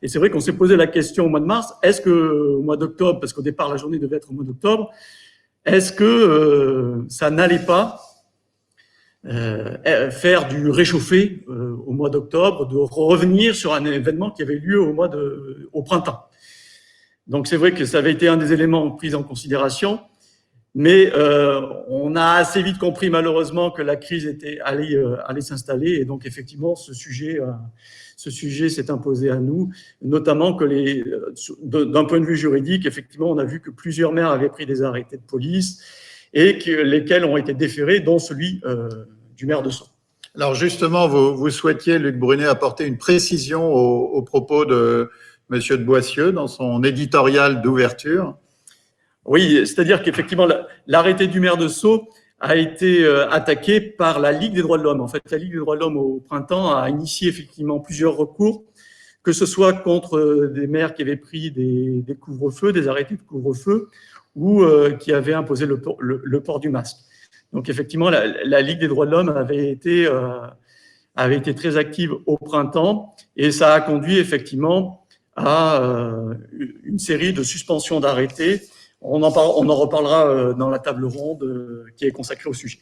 Et c'est vrai qu'on s'est posé la question au mois de mars, est-ce qu'au mois d'octobre, parce qu'au départ la journée devait être au mois d'octobre, est-ce que ça n'allait pas faire du réchauffé au mois d'octobre, de revenir sur un événement qui avait lieu au printemps. Donc c'est vrai que ça avait été un des éléments pris en considération, mais on a assez vite compris malheureusement que la crise allait s'installer, et donc effectivement ce sujet s'est imposé à nous, notamment que d'un point de vue juridique, effectivement, on a vu que plusieurs maires avaient pris des arrêtés de police et lesquels ont été déférés, dont celui du maire de Sceaux. Alors justement, vous souhaitiez, Luc Brunet, apporter une précision aux propos de M. de Boissieu dans son éditorial d'ouverture. Oui, c'est-à-dire qu'effectivement, l'arrêté du maire de Sceaux a été attaqué par la Ligue des droits de l'homme. En fait, la Ligue des droits de l'homme au printemps a initié effectivement plusieurs recours, que ce soit contre des maires qui avaient pris des couvre-feux, des arrêtés de couvre-feu, ou qui avaient imposé le port du masque. Donc effectivement, la Ligue des droits de l'homme avait été très active au printemps, et ça a conduit effectivement à une série de suspensions d'arrêtés. On en reparlera dans la table ronde qui est consacrée au sujet.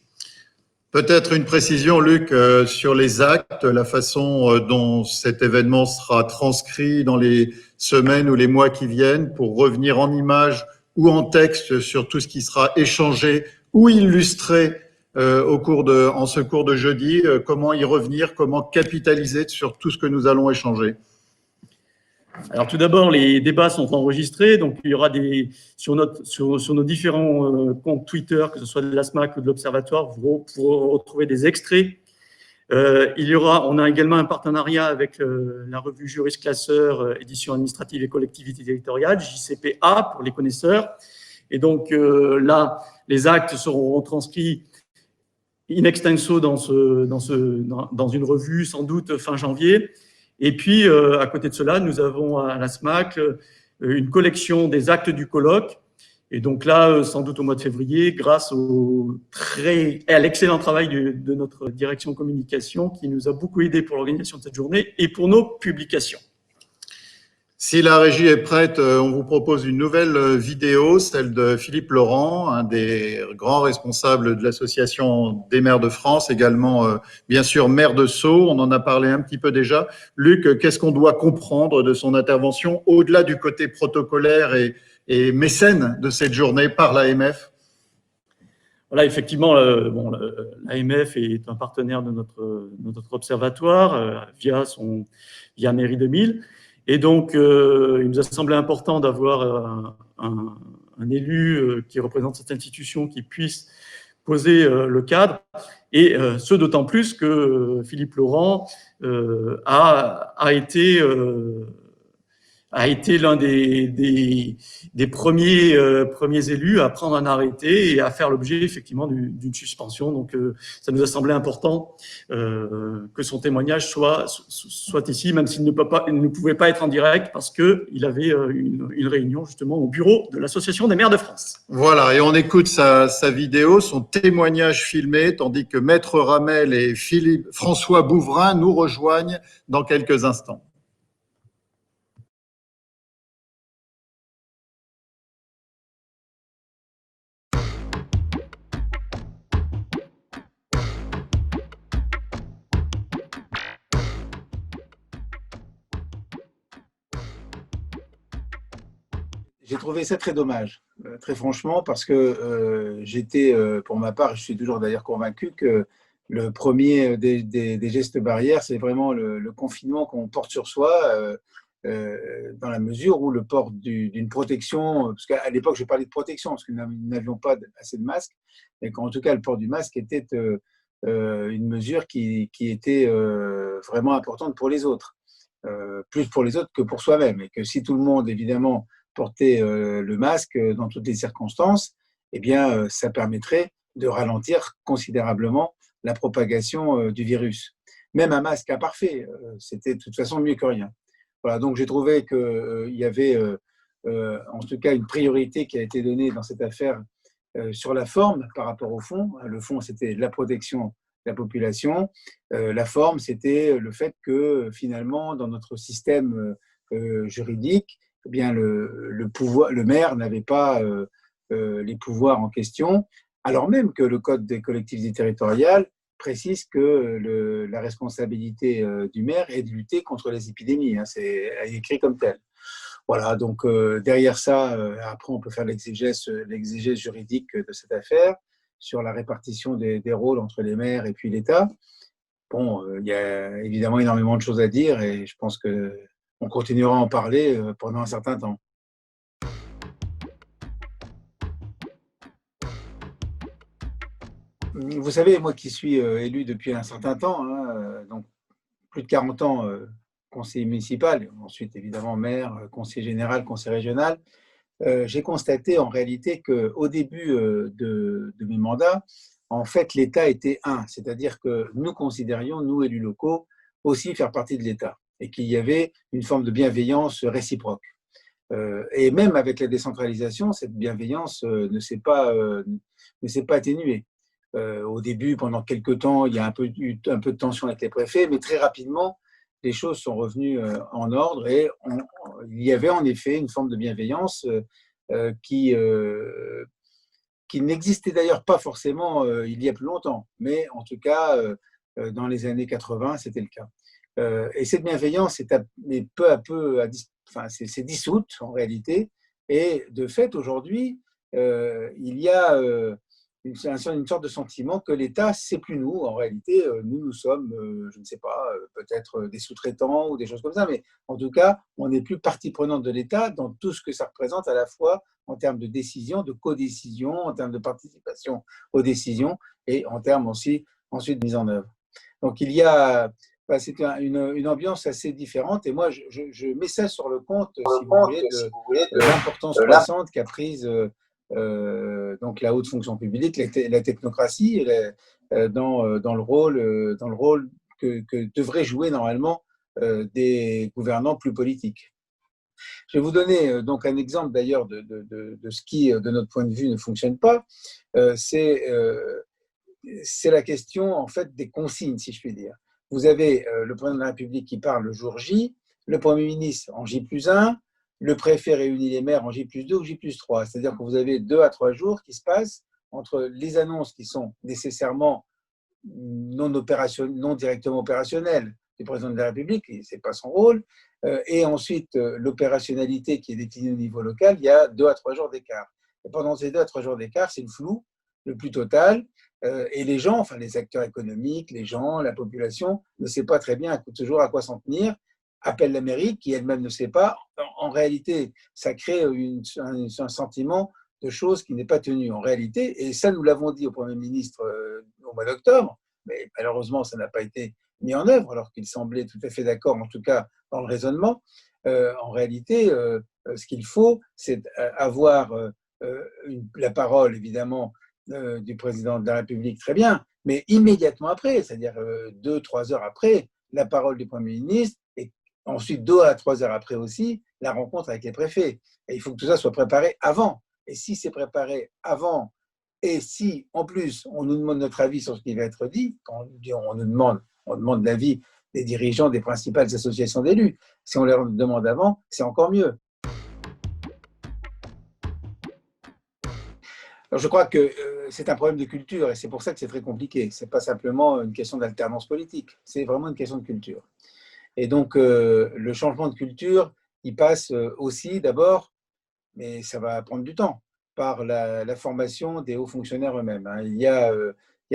Peut-être une précision, Luc, sur les actes, la façon dont cet événement sera transcrit dans les semaines ou les mois qui viennent, pour revenir en images ou en texte sur tout ce qui sera échangé ou illustré en ce cours de jeudi. Comment y revenir, comment capitaliser sur tout ce que nous allons échanger? Alors tout d'abord, les débats sont enregistrés, donc il y aura sur nos différents comptes Twitter, que ce soit de l'ASMAC ou de l'Observatoire, vous pourrez retrouver des extraits. On a également un partenariat avec la revue Juris Classeur, édition administrative et collectivité territoriale, JCPA pour les connaisseurs. Et donc là, les actes seront retranscrits in extenso dans une revue, sans doute fin janvier. Et puis, à côté de cela, nous avons à la SMAC une collection des actes du colloque. Et donc là, sans doute au mois de février, grâce à l'excellent travail de notre direction communication, qui nous a beaucoup aidé pour l'organisation de cette journée et pour nos publications. Si la régie est prête, on vous propose une nouvelle vidéo, celle de Philippe Laurent, un des grands responsables de l'Association des maires de France, également bien sûr maire de Sceaux. On en a parlé un petit peu déjà. Luc, qu'est-ce qu'on doit comprendre de son intervention au-delà du côté protocolaire et mécène de cette journée par l'AMF? Voilà, effectivement, l'AMF est un partenaire de notre observatoire via Mairie 2000. Et donc, il nous a semblé important d'avoir un élu qui représente cette institution qui puisse poser le cadre, et ce d'autant plus que Philippe Laurent a été l'un des premiers élus à prendre un arrêté et à faire l'objet effectivement d'une suspension. Donc, ça nous a semblé important que son témoignage soit ici, même s'il ne pouvait pas être en direct parce qu'il avait une réunion justement au bureau de l'Association des maires de France. Voilà, et on écoute sa vidéo, son témoignage filmé, tandis que Maître Ramel et François Bouvrin nous rejoignent dans quelques instants. J'ai trouvé ça très dommage, très franchement, parce que j'étais, pour ma part, je suis toujours d'ailleurs convaincu que le premier des gestes barrières, c'est vraiment le confinement qu'on porte sur soi, dans la mesure où le port d'une protection, parce qu'à l'époque, je parlais de protection, parce que nous n'avions pas assez de masques, mais qu'en tout cas, le port du masque était une mesure qui était vraiment importante pour les autres, plus pour les autres que pour soi-même, et que si tout le monde, évidemment, porter le masque dans toutes les circonstances, eh bien, ça permettrait de ralentir considérablement la propagation du virus. Même un masque imparfait, c'était de toute façon mieux que rien. Voilà, donc j'ai trouvé qu'il y avait en tout cas une priorité qui a été donnée dans cette affaire sur la forme par rapport au fond. Le fond, c'était la protection de la population. La forme, c'était le fait que finalement, dans notre système juridique, eh bien le maire n'avait pas les pouvoirs en question, alors même que le Code des collectivités territoriales précise que la responsabilité du maire est de lutter contre les épidémies. Hein, c'est écrit comme tel. Voilà, donc derrière ça, après, on peut faire l'exégèse juridique de cette affaire sur la répartition des rôles entre les maires et puis l'État. Bon, il y a évidemment énormément de choses à dire et je pense qu'on continuera à en parler pendant un certain temps. Vous savez, moi qui suis élu depuis un certain temps, hein, donc plus de 40 ans conseiller municipal, ensuite évidemment maire, conseiller général, conseiller régional, j'ai constaté en réalité qu'au début de mes mandats, en fait, l'État était un, c'est-à-dire que nous considérions, nous élus locaux, aussi faire partie de l'État et qu'il y avait une forme de bienveillance réciproque. Et même avec la décentralisation, cette bienveillance ne s'est pas atténuée. Au début, pendant quelques temps, il y a eu un peu de tension avec les préfets, mais très rapidement, les choses sont revenues en ordre et il y avait en effet une forme de bienveillance qui n'existait d'ailleurs pas forcément il y a plus longtemps, mais en tout cas, dans les années 80, c'était le cas. Et cette bienveillance est peu à peu s'est dissoute en réalité, et de fait, aujourd'hui, il y a une sorte de sentiment que l'État, c'est plus nous. En réalité, nous sommes, je ne sais pas, peut-être des sous-traitants ou des choses comme ça, mais en tout cas, on n'est plus partie prenante de l'État dans tout ce que ça représente à la fois en termes de décision, de codécision, en termes de participation aux décisions et en termes aussi ensuite de mise en œuvre. Donc il y a, c'est une ambiance assez différente et moi je mets ça sur le compte, si vous voulez, de l'importance croissante qu'a prise donc la haute fonction publique, la technocratie, dans le rôle que devraient jouer normalement des gouvernants plus politiques. Je vais vous donner donc un exemple d'ailleurs de ce qui, de notre point de vue, ne fonctionne pas. C'est la question en fait des consignes, si je puis dire. Vous avez le président de la République qui parle le jour J, le Premier ministre en J+1, le préfet réunit les maires en J+2 ou J+3. C'est-à-dire que vous avez 2 à 3 jours qui se passent entre les annonces qui sont nécessairement non directement opérationnelles du président de la République, ce n'est pas son rôle, et ensuite l'opérationnalité qui est déclinée au niveau local, il y a 2 à 3 jours d'écart. Et pendant ces 2 à 3 jours d'écart, c'est le flou le plus total, et les gens, enfin les acteurs économiques, les gens, la population, ne sait pas très bien toujours à quoi s'en tenir, appelle la mairie qui elle-même ne sait pas. En réalité, ça crée un sentiment de choses qui n'est pas tenu en réalité, et ça nous l'avons dit au Premier ministre au mois d'octobre, mais malheureusement ça n'a pas été mis en œuvre alors qu'il semblait tout à fait d'accord, en tout cas dans le raisonnement. En réalité, ce qu'il faut, c'est avoir la parole évidemment du président de la République, très bien, mais immédiatement après, c'est-à-dire 2-3 heures après, la parole du Premier ministre, et ensuite 2 à 3 heures après aussi, la rencontre avec les préfets. Et il faut que tout ça soit préparé avant. Et si c'est préparé avant, et si en plus on nous demande notre avis sur ce qui va être dit, quand on demande l'avis des dirigeants des principales associations d'élus, si on leur demande avant, c'est encore mieux. Alors je crois que c'est un problème de culture et c'est pour ça que c'est très compliqué. Ce n'est pas simplement une question d'alternance politique, c'est vraiment une question de culture. Et donc le changement de culture, il passe aussi d'abord, mais ça va prendre du temps, par la formation des hauts fonctionnaires eux-mêmes. Il y a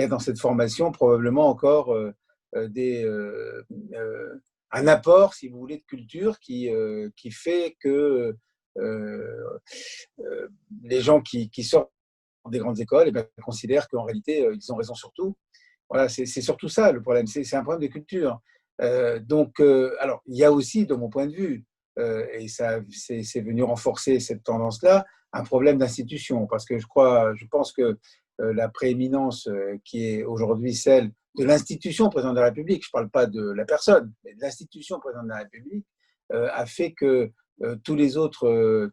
dans cette formation probablement encore un apport, si vous voulez, de culture qui fait que les gens qui sortent des grandes écoles et considèrent qu'en réalité, ils ont raison sur tout. Voilà, c'est surtout ça le problème, c'est un problème de culture. Alors, il y a aussi, de mon point de vue, et ça c'est venu renforcer cette tendance-là, un problème d'institution, parce que je pense que la prééminence qui est aujourd'hui celle de l'institution président de la République, je ne parle pas de la personne, mais de l'institution président de la République, a fait que tous les autres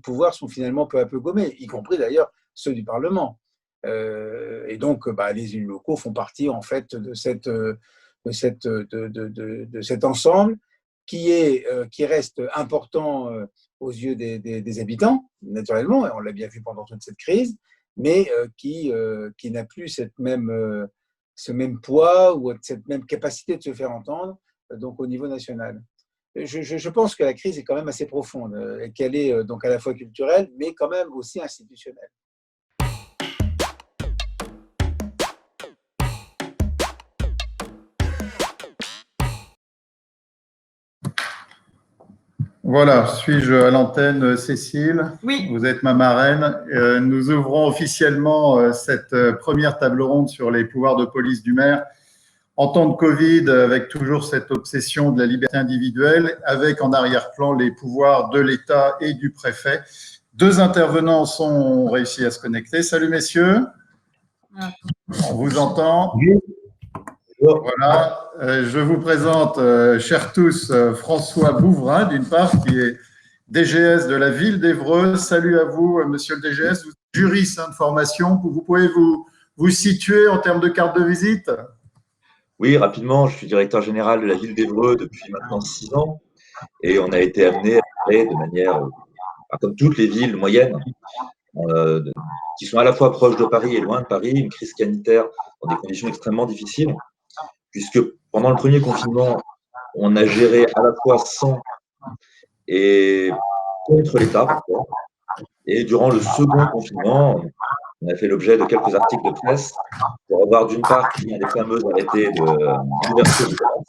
pouvoirs sont finalement peu à peu gommés, y compris d'ailleurs ceux du Parlement. Et donc, les élus locaux font partie en fait de cet ensemble qui reste important aux yeux des habitants, naturellement, et on l'a bien vu pendant toute cette crise, mais qui n'a plus ce même poids ou cette même capacité de se faire entendre donc au niveau national. Je pense que la crise est quand même assez profonde et qu'elle est donc à la fois culturelle, mais quand même aussi institutionnelle. Voilà, suis-je à l'antenne, Cécile? Oui. Vous êtes ma marraine. Nous ouvrons officiellement cette première table ronde sur les pouvoirs de police du maire en temps de Covid, avec toujours cette obsession de la liberté individuelle, avec en arrière-plan les pouvoirs de l'État et du préfet. Deux intervenants ont réussi à se connecter. Salut messieurs, on vous entend. Voilà, je vous présente, chers tous, François Bouvrin, d'une part, qui est DGS de la ville d'Évreux. Salut à vous, monsieur le DGS. Vous êtes juriste de formation. Vous pouvez vous situer en termes de carte de visite? Oui, rapidement, je suis directeur général de la ville d'Évreux depuis maintenant 6 ans et on a été amené à créer de manière, comme toutes les villes moyennes, qui sont à la fois proches de Paris et loin de Paris, une crise sanitaire dans des conditions extrêmement difficiles, puisque pendant le premier confinement, on a géré à la fois sans et contre l'État, parfois. Et durant le second confinement, on a fait l'objet de quelques articles de presse pour avoir d'une part pris des fameux arrêtés d'ouverture du commerce,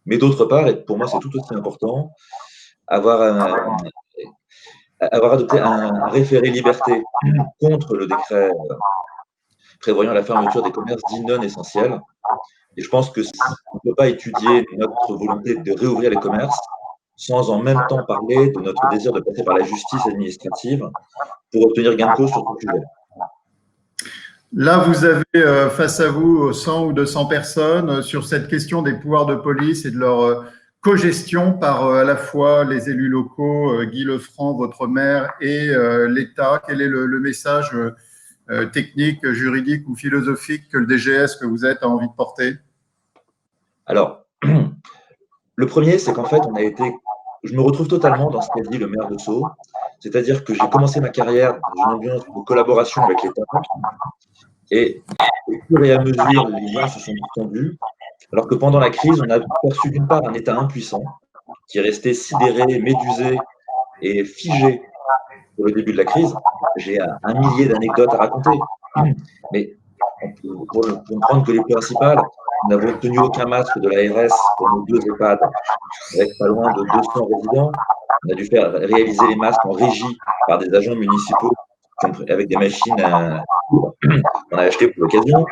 mais d'autre part, et pour moi c'est tout aussi important, avoir adopté un référé liberté contre le décret prévoyant la fermeture des commerces dits non essentiels. Et je pense qu'on ne peut pas étudier notre volonté de réouvrir les commerces sans en même temps parler de notre désir de passer par la justice administrative pour obtenir gain de cause sur ce sujet. Là, vous avez face à vous 100 ou 200 personnes sur cette question des pouvoirs de police et de leur cogestion par à la fois les élus locaux, Guy Lefranc, votre maire, et l'État. Quel est le message technique, juridique ou philosophique que le DGS que vous êtes a envie de porter? Alors, le premier, c'est qu'en fait, je me retrouve totalement dans ce qu'a dit le maire de Sceaux, c'est-à-dire que j'ai commencé ma carrière dans une ambiance de collaboration avec l'État, et au fur et à mesure, les liens se sont tendus, alors que pendant la crise, on a perçu d'une part un État impuissant, qui est resté sidéré, médusé et figé au début de la crise. J'ai un millier d'anecdotes à raconter, mais pour ne prendre que les principales, nous n'avons obtenu aucun masque de l'ARS pour nos 2 EHPAD, avec pas loin de 200 résidents. On a dû faire réaliser les masques en régie par des agents municipaux avec des machines qu'on a achetées pour l'occasion.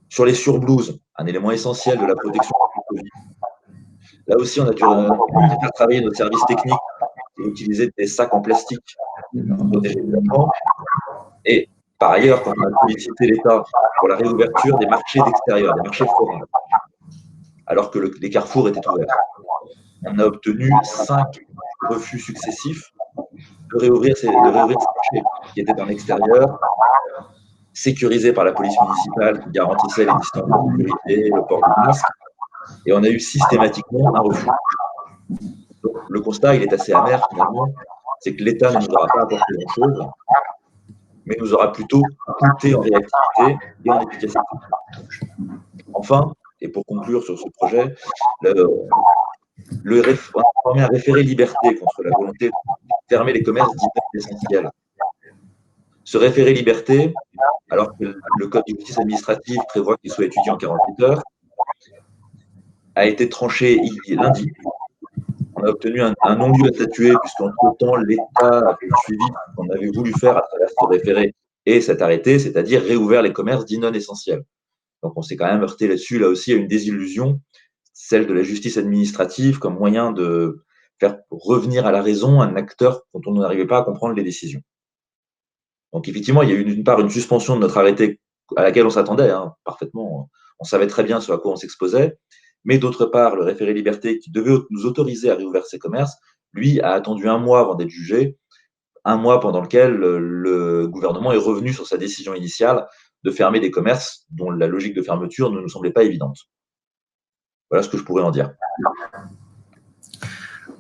Sur les surblouses, un élément essentiel de la protection contre le Covid. Là aussi, on a dû faire travailler notre service technique et utiliser des sacs en plastique pour protéger les enfants. Et par ailleurs, quand on a sollicité l'État pour la réouverture des marchés d'extérieur, des marchés forains, alors que les carrefours étaient ouverts, on a obtenu 5 refus successifs de réouvrir ces marchés qui étaient en extérieur, sécurisés par la police municipale qui garantissait les distances de sécurité, le port du masque, et on a eu systématiquement un refus. Donc, le constat, il est assez amer finalement, c'est que l'État ne nous aura pas apporté grand-chose, mais nous aura plutôt coûté en réactivité et en efficacité. Enfin, et pour conclure sur ce projet, former un référé liberté contre la volonté de fermer les commerces dits essentiels. Ce référé liberté, alors que le Code de justice administrative prévoit qu'il soit étudié en 48 heures, a été tranché lundi. On a obtenu un non-lieu à statuer, puisqu'entre-temps, l'État a fait le suivi qu'on avait voulu faire à travers ce référé et cet arrêté, c'est-à-dire réouvrir les commerces dits non essentiels. Donc, on s'est quand même heurté là-dessus, là aussi, à une désillusion, celle de la justice administrative comme moyen de faire revenir à la raison un acteur dont on n'arrivait pas à comprendre les décisions. Donc, effectivement, il y a eu d'une part une suspension de notre arrêté à laquelle on s'attendait parfaitement. On savait très bien ce à quoi on s'exposait. Mais d'autre part, le référé liberté qui devait nous autoriser à réouvrir ces commerces, lui, a attendu 1 mois avant d'être jugé, 1 mois pendant lequel le gouvernement est revenu sur sa décision initiale de fermer des commerces dont la logique de fermeture ne nous semblait pas évidente. Voilà ce que je pourrais en dire.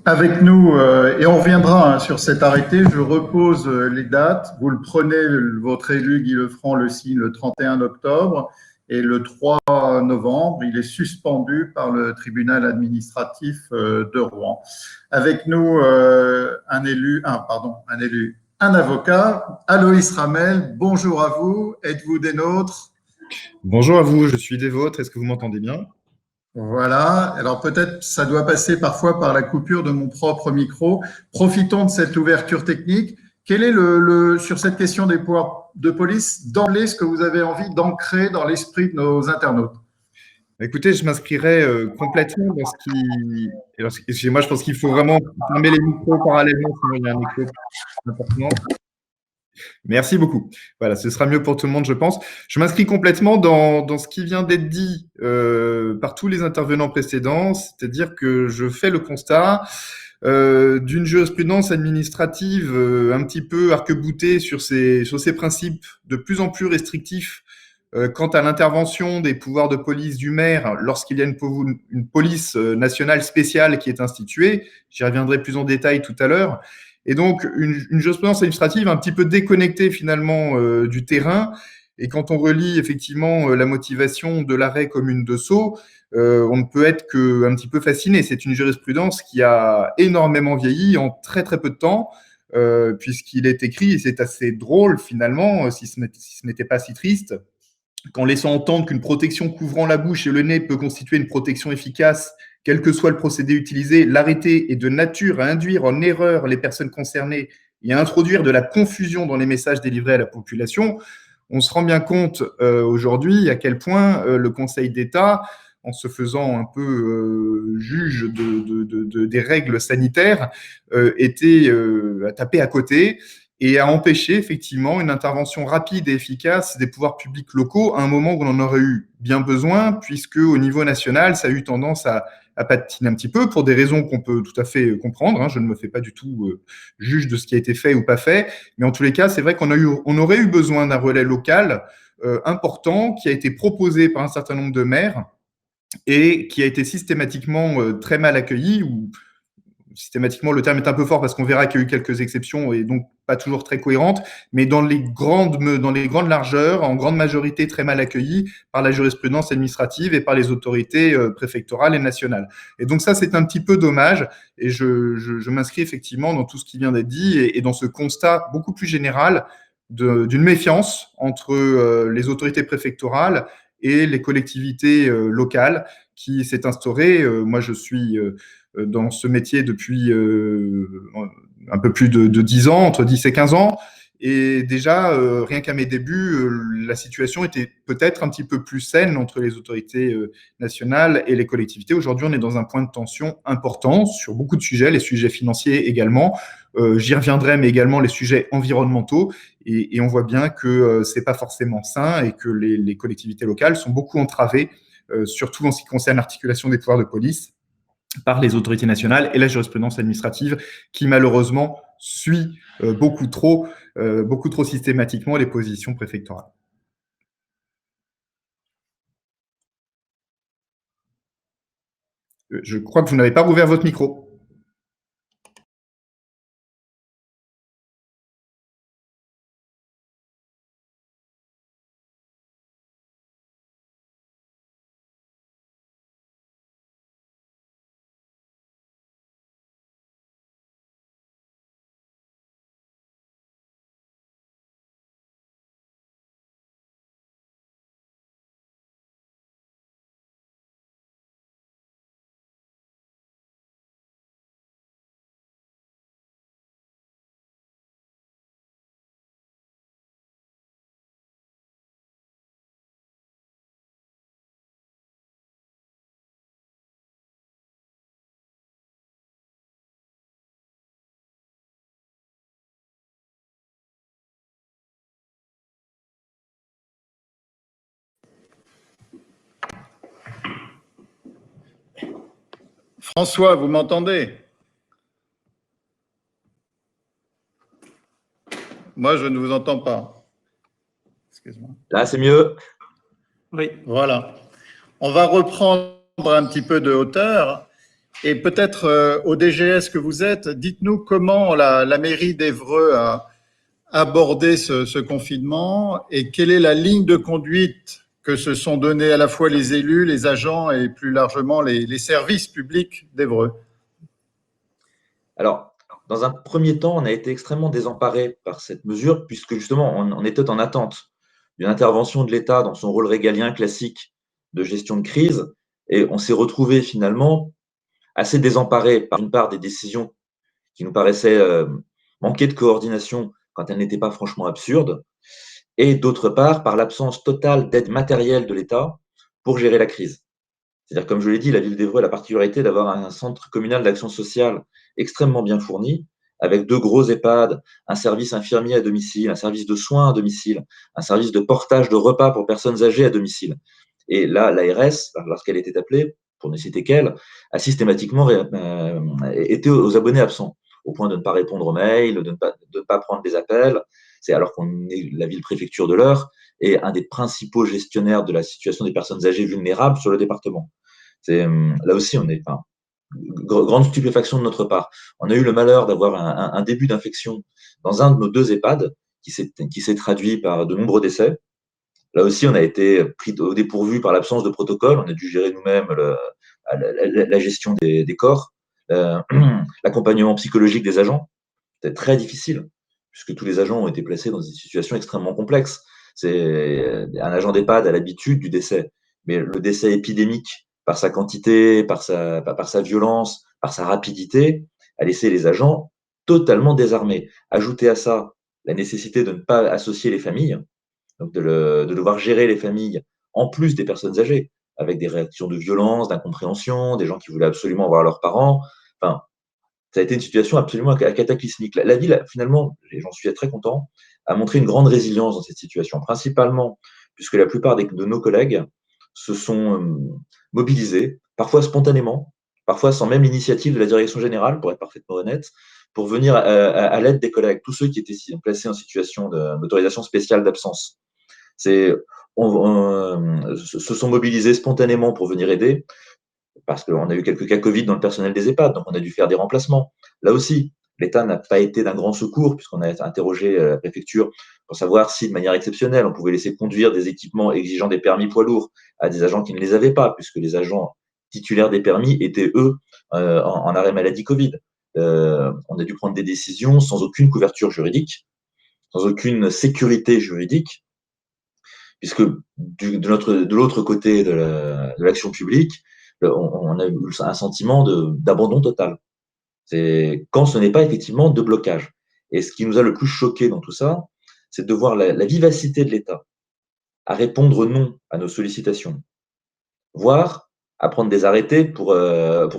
Avec nous, et on reviendra sur cet arrêté, je repose les dates. Vous le prenez, votre élu Guy Lefranc le signe le 31 octobre et le 3 novembre, il est suspendu par le tribunal administratif de Rouen. Avec nous, un avocat, Aloïs Ramel. Bonjour à vous, êtes-vous des nôtres? Bonjour à vous, je suis des vôtres, est-ce que vous m'entendez bien? Voilà, alors peut-être ça doit passer parfois par la coupure de mon propre micro. Profitons de cette ouverture technique. Quel est sur cette question des pouvoirs de police, d'emblée, ce que vous avez envie d'ancrer dans l'esprit de nos internautes? Écoutez, je m'inscrirai complètement dans ce qui… Excusez-moi, je pense qu'il faut vraiment fermer les micros parallèlement, sinon il y a un écho important. Merci beaucoup. Voilà, ce sera mieux pour tout le monde, je pense. Je m'inscris complètement dans ce qui vient d'être dit par tous les intervenants précédents, c'est-à-dire que je fais le constat d'une jurisprudence administrative un petit peu arc-boutée sur ses principes de plus en plus restrictifs quant à l'intervention des pouvoirs de police du maire lorsqu'il y a une police nationale spéciale qui est instituée. J'y reviendrai plus en détail tout à l'heure. Et donc, une jurisprudence administrative un petit peu déconnectée finalement du terrain. Et quand on relit effectivement la motivation de l'arrêt commune de Sceaux, on ne peut être qu'un petit peu fasciné. C'est une jurisprudence qui a énormément vieilli en très très peu de temps, puisqu'il est écrit, et c'est assez drôle finalement, si ce n'était pas si triste, qu'en laissant entendre qu'une protection couvrant la bouche et le nez peut constituer une protection efficace, quel que soit le procédé utilisé, l'arrêté est de nature à induire en erreur les personnes concernées et à introduire de la confusion dans les messages délivrés à la population. On se rend bien compte aujourd'hui à quel point le Conseil d'État, en se faisant un peu juge des règles sanitaires, était à taper à côté et à empêcher effectivement une intervention rapide et efficace des pouvoirs publics locaux à un moment où on en aurait eu bien besoin, puisque au niveau national, ça a eu tendance à patiner un petit peu pour des raisons qu'on peut tout à fait comprendre. Hein. Je ne me fais pas du tout juge de ce qui a été fait ou pas fait, mais en tous les cas, c'est vrai qu'on aurait eu besoin d'un relais local important qui a été proposé par un certain nombre de maires et qui a été systématiquement très mal accueilli, ou systématiquement, le terme est un peu fort parce qu'on verra qu'il y a eu quelques exceptions et donc pas toujours très cohérentes, mais dans les grandes largeurs, en grande majorité très mal accueillis par la jurisprudence administrative et par les autorités préfectorales et nationales. Et donc ça, c'est un petit peu dommage et je m'inscris effectivement dans tout ce qui vient d'être dit et dans ce constat beaucoup plus général d'une méfiance entre les autorités préfectorales et les collectivités locales qui s'est instaurée. Moi, je suis dans ce métier depuis un peu plus de 10 ans, entre 10 et 15 ans. Et déjà, rien qu'à mes débuts, la situation était peut-être un petit peu plus saine entre les autorités nationales et les collectivités. Aujourd'hui, on est dans un point de tension important sur beaucoup de sujets, les sujets financiers également. J'y reviendrai, mais également les sujets environnementaux. Et on voit bien que ce n'est pas forcément sain et que les collectivités locales sont beaucoup entravées, surtout en ce qui concerne l'articulation des pouvoirs de police, par les autorités nationales et la jurisprudence administrative qui malheureusement suit beaucoup trop systématiquement les positions préfectorales. Je crois que vous n'avez pas rouvert votre micro. François, vous m'entendez? Moi, je ne vous entends pas. Excuse-moi. Là, c'est mieux. Oui. Voilà. On va reprendre un petit peu de hauteur. Et peut-être au DGS que vous êtes, dites-nous comment la mairie d'Évreux a abordé ce confinement et quelle est la ligne de conduite que se sont donnés à la fois les élus, les agents et plus largement les services publics d'Évreux. Alors, dans un premier temps, on a été extrêmement désemparés par cette mesure, puisque justement, on était en attente d'une intervention de l'État dans son rôle régalien classique de gestion de crise, et on s'est retrouvé finalement assez désemparés par une part des décisions qui nous paraissaient manquer de coordination quand elles n'étaient pas franchement absurdes, et d'autre part par l'absence totale d'aide matérielle de l'État pour gérer la crise. C'est-à-dire, comme je l'ai dit, la ville d'Évreux a la particularité d'avoir un centre communal d'action sociale extrêmement bien fourni, avec 2 gros EHPAD, un service infirmier à domicile, un service de soins à domicile, un service de portage de repas pour personnes âgées à domicile. Et là, l'ARS, lorsqu'elle était appelée, pour ne citer qu'elle, a systématiquement été aux abonnés absents, au point de ne pas répondre aux mails, de ne pas prendre des appels. C'est alors qu'on est la ville-préfecture de l'Eure et un des principaux gestionnaires de la situation des personnes âgées vulnérables sur le département. Là aussi, on est grande stupéfaction de notre part. On a eu le malheur d'avoir un début d'infection dans un de nos 2 EHPAD qui s'est traduit par de nombreux décès. Là aussi, on a été pris au dépourvu par l'absence de protocole. On a dû gérer nous-mêmes la gestion des corps, l'accompagnement psychologique des agents. C'était très difficile, puisque tous les agents ont été placés dans des situations extrêmement complexes. Un agent d'EHPAD a l'habitude du décès, mais le décès épidémique, par sa quantité, par sa violence, par sa rapidité, a laissé les agents totalement désarmés. Ajoutez à ça la nécessité de ne pas associer les familles, donc de devoir gérer les familles en plus des personnes âgées, avec des réactions de violence, d'incompréhension, des gens qui voulaient absolument voir leurs parents. Enfin, ça a été une situation absolument cataclysmique. La ville, finalement, et j'en suis très content, a montré une grande résilience dans cette situation, principalement puisque la plupart de nos collègues se sont mobilisés, parfois spontanément, parfois sans même l'initiative de la direction générale, pour être parfaitement honnête, pour venir à l'aide des collègues, tous ceux qui étaient placés en situation d'autorisation spéciale d'absence. Se sont mobilisés spontanément pour venir aider, parce qu'on a eu quelques cas Covid dans le personnel des EHPAD, donc on a dû faire des remplacements. Là aussi, l'État n'a pas été d'un grand secours, puisqu'on a interrogé la préfecture pour savoir si, de manière exceptionnelle, on pouvait laisser conduire des équipements exigeant des permis poids lourds à des agents qui ne les avaient pas, puisque les agents titulaires des permis étaient, eux, en arrêt maladie Covid. On a dû prendre des décisions sans aucune couverture juridique, sans aucune sécurité juridique, puisque de l'autre côté de l'action publique, on a eu un sentiment d'abandon total. C'est quand ce n'est pas effectivement de blocage. Et ce qui nous a le plus choqué dans tout ça, c'est de voir la vivacité de l'État à répondre non à nos sollicitations, voire à prendre des arrêtés pour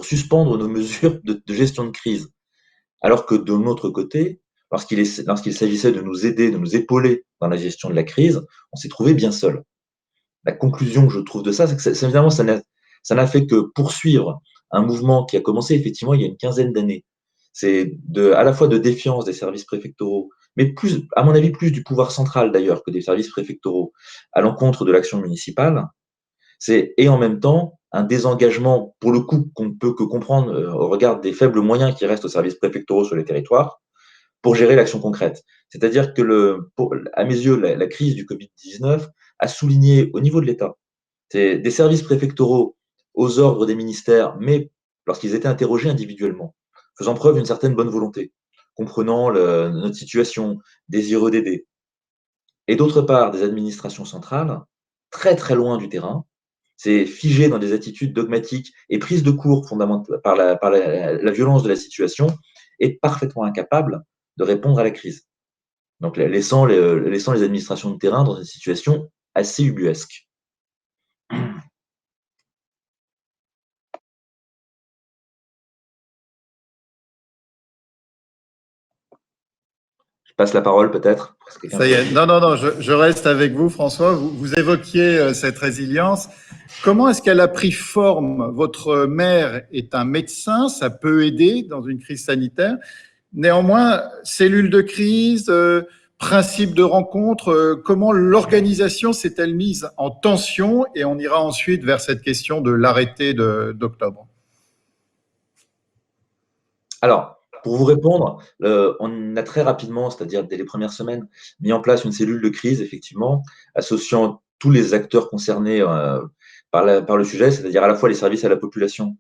suspendre nos mesures de gestion de crise. Alors que de notre côté, lorsqu'il s'agissait de nous aider, de nous épauler dans la gestion de la crise, on s'est trouvé bien seul. La conclusion que je trouve de ça, c'est que évidemment, ça n'a fait que poursuivre un mouvement qui a commencé effectivement il y a une quinzaine d'années. C'est à la fois de défiance des services préfectoraux, mais plus, à mon avis, plus du pouvoir central d'ailleurs que des services préfectoraux, à l'encontre de l'action municipale. Et en même temps un désengagement, pour le coup, qu'on ne peut que comprendre au regard des faibles moyens qui restent aux services préfectoraux sur les territoires, pour gérer l'action concrète. C'est-à-dire que, à mes yeux, la crise du Covid-19 a souligné au niveau de l'État des services préfectoraux aux ordres des ministères, mais lorsqu'ils étaient interrogés individuellement, faisant preuve d'une certaine bonne volonté, comprenant notre situation, désireux d'aider. Et d'autre part, des administrations centrales, très très loin du terrain, c'est figé dans des attitudes dogmatiques et prises de court par la violence de la situation, et parfaitement incapable de répondre à la crise. Donc laissant les administrations de terrain dans une situation assez ubuesque. Je passe la parole peut-être. Ça y est, non, je reste avec vous, François. Vous évoquiez cette résilience. Comment est-ce qu'elle a pris forme? Votre maire est un médecin, ça peut aider dans une crise sanitaire. Néanmoins, cellule de crise, principe de rencontre, comment l'organisation s'est-elle mise en tension? Et on ira ensuite vers cette question de l'arrêté d'octobre. Alors, pour vous répondre, on a très rapidement, c'est-à-dire dès les premières semaines, mis en place une cellule de crise, effectivement, associant tous les acteurs concernés par le sujet, c'est-à-dire à la fois les services à la population,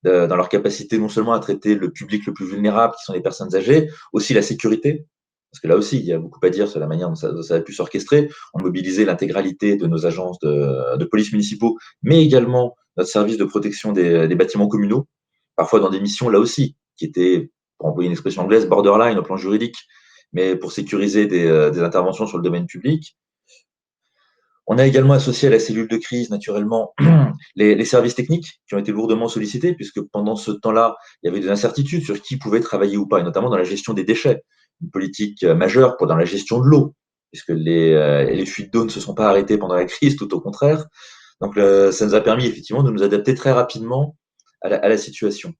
dans leur capacité non seulement à traiter le public le plus vulnérable, qui sont les personnes âgées, aussi la sécurité, parce que là aussi, il y a beaucoup à dire sur la manière dont ça a pu s'orchestrer. On mobilisait l'intégralité de nos agences de police municipaux, mais également notre service de protection des bâtiments communaux, parfois dans des missions, là aussi, qui étaient, pour employer une expression anglaise, borderline au plan juridique, mais pour sécuriser des interventions sur le domaine public. On a également associé à la cellule de crise, naturellement, les services techniques qui ont été lourdement sollicités, puisque pendant ce temps-là, il y avait des incertitudes sur qui pouvait travailler ou pas, et notamment dans la gestion des déchets, une politique majeure dans la gestion de l'eau, puisque les fuites d'eau ne se sont pas arrêtées pendant la crise, tout au contraire. Donc, ça nous a permis effectivement de nous adapter très rapidement à la situation.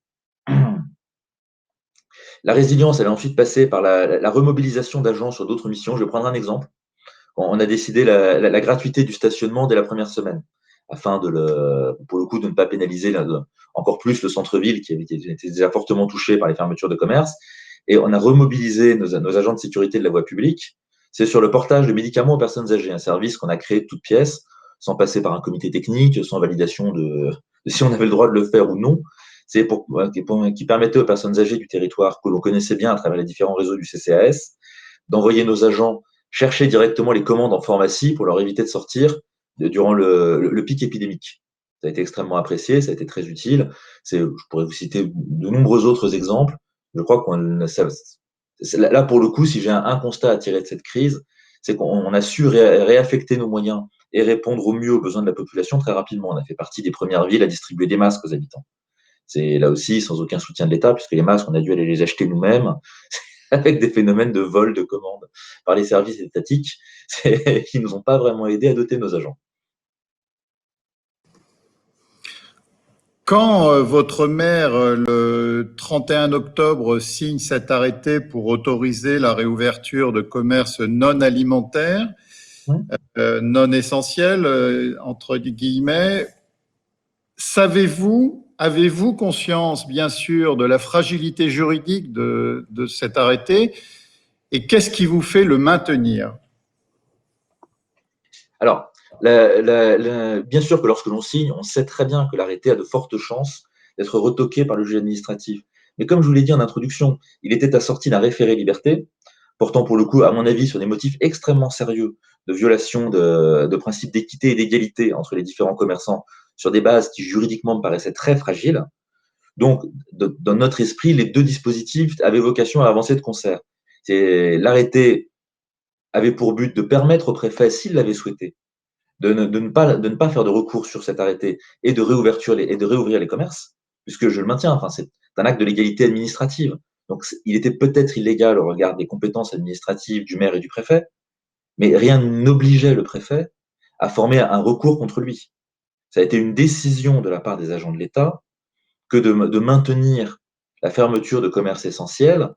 La résilience, elle est ensuite passée par la remobilisation d'agents sur d'autres missions. Je vais prendre un exemple. On a décidé la gratuité du stationnement dès la première semaine, afin pour le coup, de ne pas pénaliser encore plus le centre-ville qui était déjà fortement touché par les fermetures de commerce. Et on a remobilisé nos agents de sécurité de la voie publique. C'est sur le portage de médicaments aux personnes âgées, un service qu'on a créé de toutes pièces, sans passer par un comité technique, sans validation de si on avait le droit de le faire ou non. C'est qui permettait aux personnes âgées du territoire que l'on connaissait bien à travers les différents réseaux du CCAS, d'envoyer nos agents chercher directement les commandes en pharmacie pour leur éviter de sortir durant le pic épidémique. Ça a été extrêmement apprécié, ça a été très utile. Je pourrais vous citer de nombreux autres exemples. Je crois là, pour le coup, si j'ai un constat à tirer de cette crise, c'est qu'on a su réaffecter nos moyens et répondre au mieux aux besoins de la population très rapidement. On a fait partie des premières villes à distribuer des masques aux habitants. C'est là aussi sans aucun soutien de l'État, puisque les masques, on a dû aller les acheter nous-mêmes, avec des phénomènes de vol de commandes par les services étatiques qui ne nous ont pas vraiment aidés à doter nos agents. Quand votre maire, le 31 octobre, signe cet arrêté pour autoriser la réouverture de commerces non alimentaires, non essentiels, entre guillemets, avez-vous conscience, bien sûr, de la fragilité juridique de cet arrêté et qu'est-ce qui vous fait le maintenir? Alors, bien sûr que lorsque l'on signe, on sait très bien que l'arrêté a de fortes chances d'être retoqué par le juge administratif. Mais comme je vous l'ai dit en introduction, il était assorti d'un référé liberté, portant pour le coup, à mon avis, sur des motifs extrêmement sérieux de violation de principes d'équité et d'égalité entre les différents commerçants, sur des bases qui juridiquement me paraissaient très fragiles. Donc, dans notre esprit, les deux dispositifs avaient vocation à avancer de concert. L'arrêté avait pour but de permettre au préfet, s'il l'avait souhaité, de ne pas faire de recours sur cet arrêté et de réouvrir les commerces, puisque je le maintiens, enfin, c'est un acte de légalité administrative. Donc, il était peut-être illégal au regard des compétences administratives du maire et du préfet, mais rien n'obligeait le préfet à former un recours contre lui. Ça a été une décision de la part des agents de l'État que de maintenir la fermeture de commerces essentiels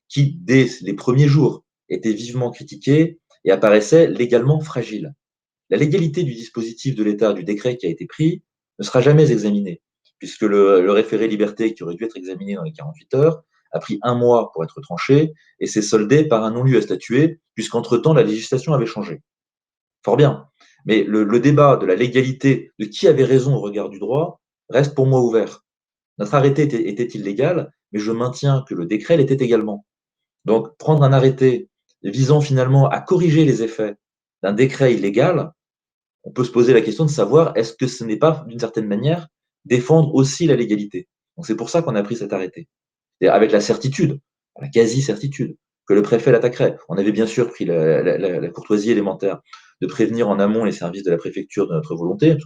qui, dès les premiers jours, étaient vivement critiqués et apparaissaient légalement fragiles. La légalité du dispositif de l'État, du décret qui a été pris, ne sera jamais examinée, puisque le référé liberté qui aurait dû être examiné dans les 48 heures a pris 1 mois pour être tranché et s'est soldé par un non-lieu à statuer, puisqu'entre-temps, la législation avait changé. Fort bien. Mais le débat de la légalité, de qui avait raison au regard du droit, reste pour moi ouvert. Notre arrêté était illégal, mais je maintiens que le décret l'était également. Donc, prendre un arrêté visant finalement à corriger les effets d'un décret illégal, on peut se poser la question de savoir est-ce que ce n'est pas, d'une certaine manière, défendre aussi la légalité. Donc, c'est pour ça qu'on a pris cet arrêté. Et avec la certitude, la quasi-certitude, que le préfet l'attaquerait. On avait bien sûr pris la courtoisie élémentaire de prévenir en amont les services de la préfecture de notre volonté.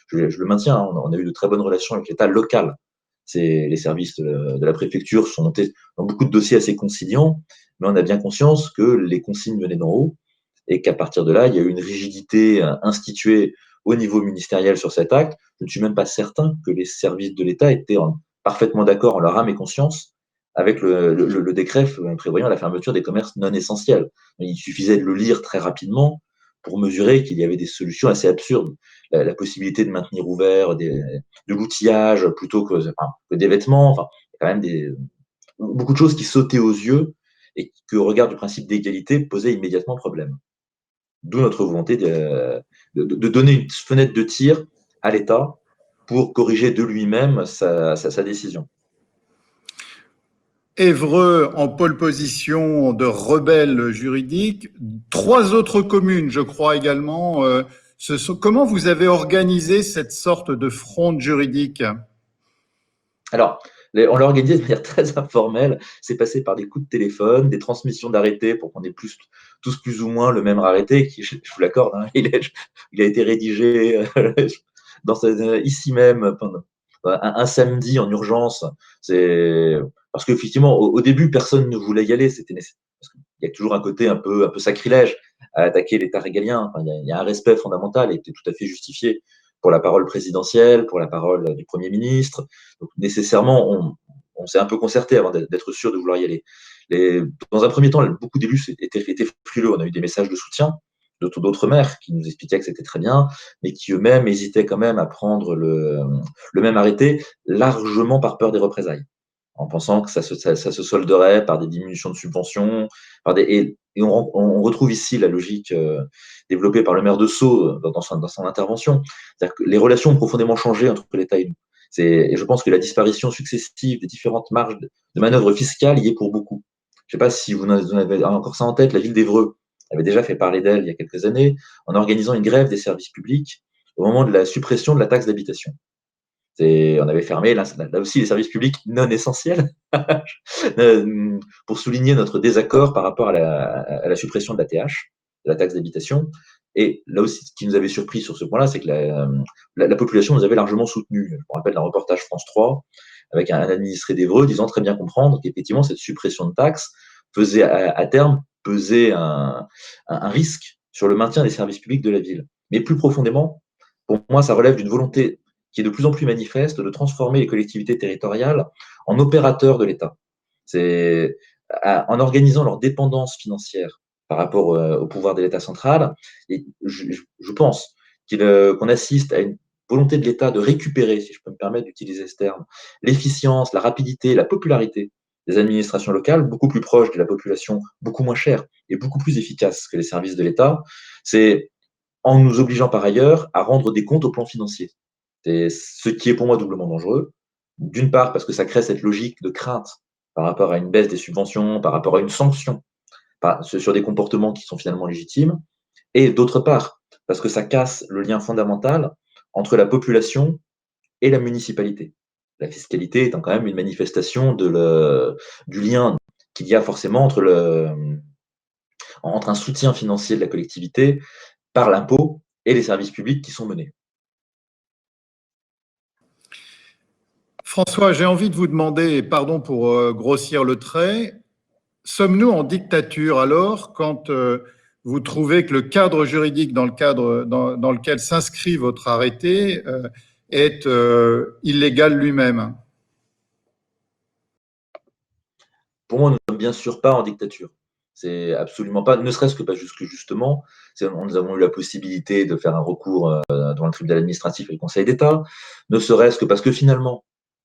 Je le maintiens, hein, on a eu de très bonnes relations avec l'État local. Les services de la préfecture sont montés dans beaucoup de dossiers assez conciliants, mais on a bien conscience que les consignes venaient d'en haut et qu'à partir de là, il y a eu une rigidité instituée au niveau ministériel sur cet acte. Je ne suis même pas certain que les services de l'État étaient parfaitement d'accord en leur âme et conscience avec le décret prévoyant la fermeture des commerces non essentiels. Il suffisait de le lire très rapidement pour mesurer qu'il y avait des solutions assez absurdes. La possibilité de maintenir ouvert de l'outillage plutôt que des vêtements, enfin, il y a quand même beaucoup de choses qui sautaient aux yeux et qui, au regard du principe d'égalité, posaient immédiatement problème. D'où notre volonté de donner une fenêtre de tir à l'État pour corriger de lui-même sa décision. Évreux en pole position de rebelle juridique. 3 autres communes, je crois également. Comment vous avez organisé cette sorte de fronde juridique? Alors, on l'a organisé de manière très informelle. C'est passé par des coups de téléphone, des transmissions d'arrêtés pour qu'on ait tous plus ou moins le même arrêté, qui, je vous l'accorde, hein, il a été rédigé ici même pendant un samedi en urgence. Parce qu'effectivement, au début, personne ne voulait y aller. Parce qu'il y a toujours un côté un peu sacrilège à attaquer l'État régalien. Enfin, il y a un respect fondamental et était tout à fait justifié pour la parole présidentielle, pour la parole du Premier ministre. Donc, nécessairement, on s'est un peu concerté avant d'être sûr de vouloir y aller. Dans un premier temps, beaucoup d'élus étaient frileux. On a eu des messages de soutien d'autres maires qui nous expliquaient que c'était très bien, mais qui eux-mêmes hésitaient quand même à prendre le même arrêté, largement par peur des représailles, en pensant que ça se solderait par des diminutions de subventions, et on retrouve ici la logique développée par le maire de Sceaux dans son intervention. C'est-à-dire que les relations ont profondément changé entre l'État et nous. Et je pense que la disparition successive des différentes marges de manœuvre fiscale y est pour beaucoup. Je ne sais pas si vous avez encore ça en tête, la ville d'Évreux avait déjà fait parler d'elle il y a quelques années en organisant une grève des services publics au moment de la suppression de la taxe d'habitation. On avait fermé, là aussi, les services publics non essentiels pour souligner notre désaccord par rapport à la suppression de la TH, de la taxe d'habitation. Et là aussi, ce qui nous avait surpris sur ce point-là, c'est que la population nous avait largement soutenus. Je me rappelle d'un reportage France 3 avec un administré d'Évreux disant très bien comprendre qu'effectivement, cette suppression de taxes faisait à terme peser un risque sur le maintien des services publics de la ville. Mais plus profondément, pour moi, ça relève d'une volonté qui est de plus en plus manifeste de transformer les collectivités territoriales en opérateurs de l'État. C'est en organisant leur dépendance financière par rapport au pouvoir de l'État central. Et je pense qu'on assiste à une volonté de l'État de récupérer, si je peux me permettre d'utiliser ce terme, l'efficience, la rapidité, la popularité des administrations locales, beaucoup plus proches de la population, beaucoup moins chères et beaucoup plus efficaces que les services de l'État. C'est en nous obligeant par ailleurs à rendre des comptes au plan financier. C'est ce qui est pour moi doublement dangereux. D'une part, parce que ça crée cette logique de crainte par rapport à une baisse des subventions, par rapport à une sanction sur des comportements qui sont finalement légitimes. Et d'autre part, parce que ça casse le lien fondamental entre la population et la municipalité. La fiscalité étant quand même une manifestation du lien qu'il y a forcément entre un soutien financier de la collectivité par l'impôt et les services publics qui sont menés. François, j'ai envie de vous demander, et pardon pour grossir le trait, sommes-nous en dictature alors quand vous trouvez que le cadre juridique dans lequel s'inscrit votre arrêté est illégal lui-même? Pour moi, nous ne sommes bien sûr pas en dictature. C'est absolument pas, ne serait-ce que pas justement. Nous avons eu la possibilité de faire un recours devant le tribunal administratif et le Conseil d'État, ne serait-ce que parce que finalement,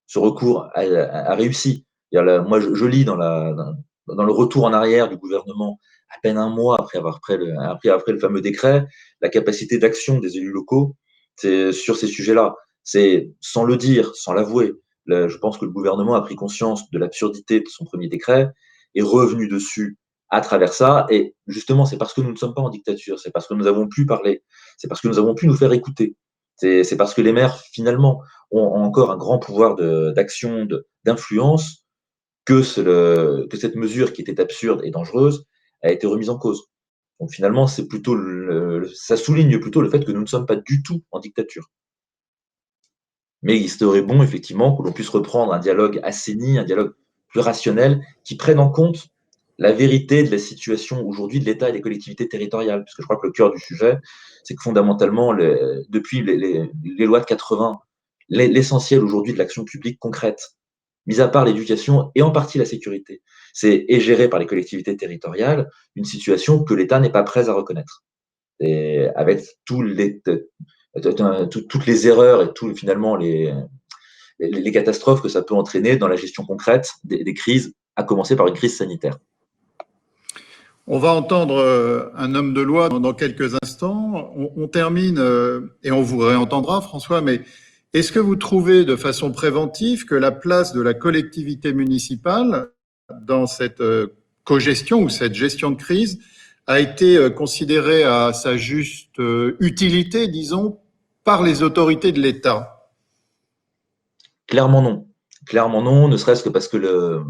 ce recours a réussi. Moi, je lis dans le retour en arrière du gouvernement, à peine un mois après le fameux décret, la capacité d'action des élus locaux sur ces sujets-là. C'est sans le dire, sans l'avouer. Je pense que le gouvernement a pris conscience de l'absurdité de son premier décret, est revenu dessus à travers ça. Et justement, c'est parce que nous ne sommes pas en dictature, c'est parce que nous avons pu parler, c'est parce que nous avons pu nous faire écouter. C'est parce que les maires, finalement, ont encore un grand pouvoir d'action, d'influence, que cette mesure qui était absurde et dangereuse a été remise en cause. Donc finalement, c'est plutôt ça souligne plutôt le fait que nous ne sommes pas du tout en dictature. Mais il serait bon, effectivement, que l'on puisse reprendre un dialogue assaini, un dialogue plus rationnel, qui prenne en compte la vérité de la situation aujourd'hui de l'État et des collectivités territoriales. Parce que je crois que le cœur du sujet, c'est que fondamentalement, depuis les lois de 80, l'essentiel aujourd'hui de l'action publique concrète mis à part l'éducation et en partie la sécurité, est géré par les collectivités territoriales, une situation que l'État n'est pas prêt à reconnaître. Et avec toutes les erreurs et finalement les catastrophes que ça peut entraîner dans la gestion concrète des crises, à commencer par une crise sanitaire. On va entendre un homme de loi dans quelques instants. On termine, et on vous réentendra, François, mais est-ce que vous trouvez de façon préventive que la place de la collectivité municipale dans cette cogestion ou cette gestion de crise a été considérée à sa juste utilité, disons, par les autorités de l'État? Clairement non. Clairement non, ne serait-ce que parce que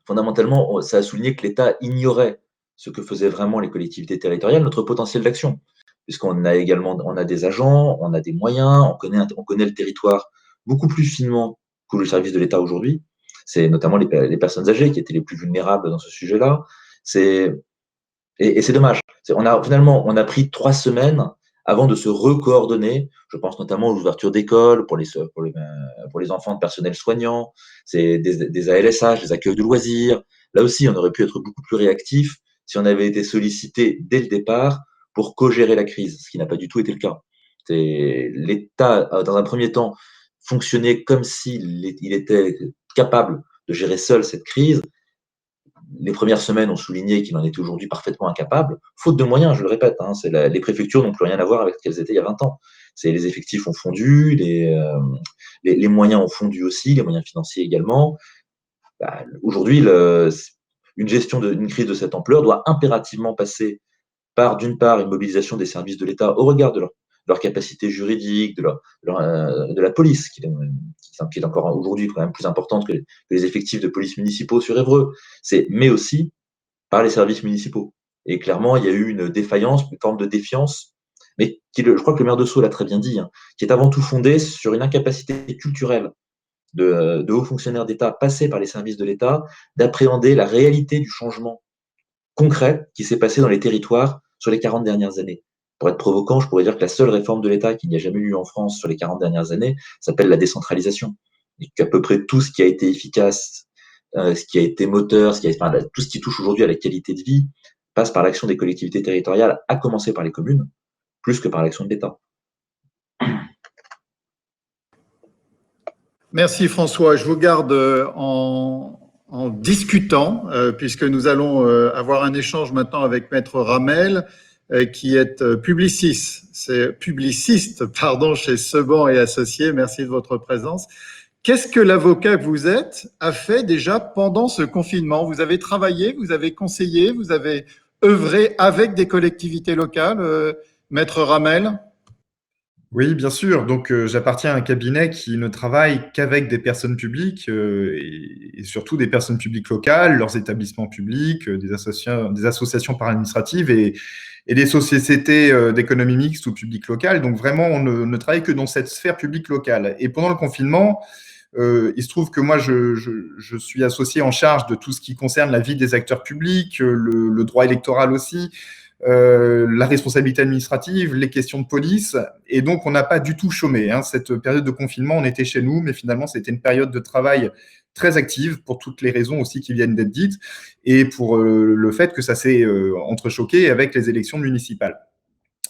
fondamentalement, ça a souligné que l'État ignorait ce que faisaient vraiment les collectivités territoriales, notre potentiel d'action. Puisqu'on a également des agents, on a des moyens, on connaît le territoire beaucoup plus finement que le service de l'État aujourd'hui. C'est notamment les personnes âgées qui étaient les plus vulnérables dans ce sujet-là. Et c'est dommage. On a pris 3 semaines avant de se recoordonner. Je pense notamment aux ouvertures d'écoles pour les enfants de personnel soignant, c'est des ALSH, des accueils de loisirs. Là aussi, on aurait pu être beaucoup plus réactif si on avait été sollicité dès le départ pour co-gérer la crise, ce qui n'a pas du tout été le cas. L'État, dans un premier temps, fonctionnait comme s'il était capable de gérer seul cette crise. Les premières semaines ont souligné qu'il en était aujourd'hui parfaitement incapable, faute de moyens, je le répète. Les préfectures n'ont plus rien à voir avec ce qu'elles étaient il y a 20 ans. Les effectifs ont fondu, les moyens ont fondu aussi, les moyens financiers également. Aujourd'hui, une gestion d'une crise de cette ampleur doit impérativement passer par, d'une part, une mobilisation des services de l'État au regard de leur capacité juridique, de la police, qui est encore aujourd'hui quand même plus importante que les effectifs de police municipaux sur Évreux, mais aussi par les services municipaux. Et clairement, il y a eu une défaillance, une forme de défiance, mais je crois que le maire de Sceaux l'a très bien dit, qui est avant tout fondée sur une incapacité culturelle de hauts fonctionnaires d'État passés par les services de l'État d'appréhender la réalité du changement concret qui s'est passé dans les territoires sur les 40 dernières années. Pour être provocant, je pourrais dire que la seule réforme de l'État qu'il n'y a jamais eu en France sur les 40 dernières années s'appelle la décentralisation. Et qu'à peu près tout ce qui a été efficace, ce qui a été moteur, tout ce qui touche aujourd'hui à la qualité de vie, passe par l'action des collectivités territoriales, à commencer par les communes, plus que par l'action de l'État. Merci François. Je vous garde en discutant, puisque nous allons avoir un échange maintenant avec Maître Ramel, qui est publiciste chez Seban et Associés. Merci de votre présence. Qu'est-ce que l'avocat que vous êtes a fait déjà pendant ce confinement? Vous avez travaillé, vous avez conseillé, vous avez œuvré avec des collectivités locales, Maître Ramel? Oui, bien sûr. Donc, j'appartiens à un cabinet qui ne travaille qu'avec des personnes publiques et surtout des personnes publiques locales, leurs établissements publics, des associations paradministratives et des sociétés d'économie mixte ou publique locale. Donc, vraiment, on ne travaille que dans cette sphère publique locale. Et pendant le confinement, il se trouve que moi, je suis associé en charge de tout ce qui concerne la vie des acteurs publics, le droit électoral aussi, la responsabilité administrative, les questions de police. Et donc, on n'a pas du tout chômé. Cette période de confinement, on était chez nous, mais finalement, c'était une période de travail très active pour toutes les raisons aussi qui viennent d'être dites et pour le fait que ça s'est entrechoqué avec les élections municipales.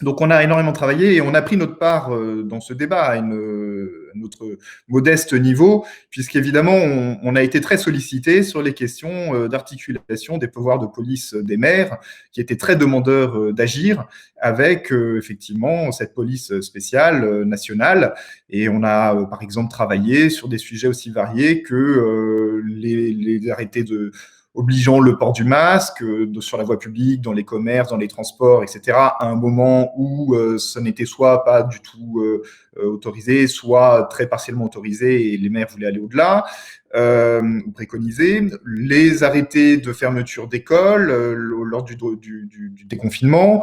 Donc, on a énormément travaillé et on a pris notre part dans ce débat à notre modeste niveau, puisqu'évidemment, on a été très sollicité sur les questions d'articulation des pouvoirs de police des maires, qui étaient très demandeurs d'agir avec effectivement cette police spéciale nationale. Et on a, par exemple, travaillé sur des sujets aussi variés que les arrêtés obligeant le port du masque sur la voie publique, dans les commerces, dans les transports, etc., à un moment où ça n'était soit pas du tout autorisé, soit très partiellement autorisé et les maires voulaient aller au-delà, ou préconiser. Les arrêtés de fermeture d'écoles lors du déconfinement.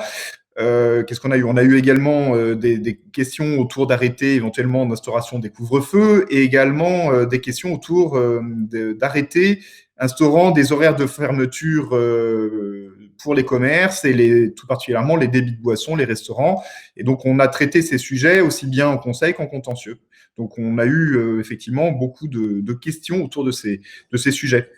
Qu'est-ce qu'on a eu? On a eu également des questions autour d'arrêter éventuellement d'instauration des couvre-feux et également des questions autour d'arrêter instaurant des horaires de fermeture pour les commerces et tout particulièrement les débits de boissons, les restaurants. Et donc, on a traité ces sujets aussi bien en conseil qu'en contentieux. Donc, on a eu effectivement beaucoup de questions autour de ces sujets.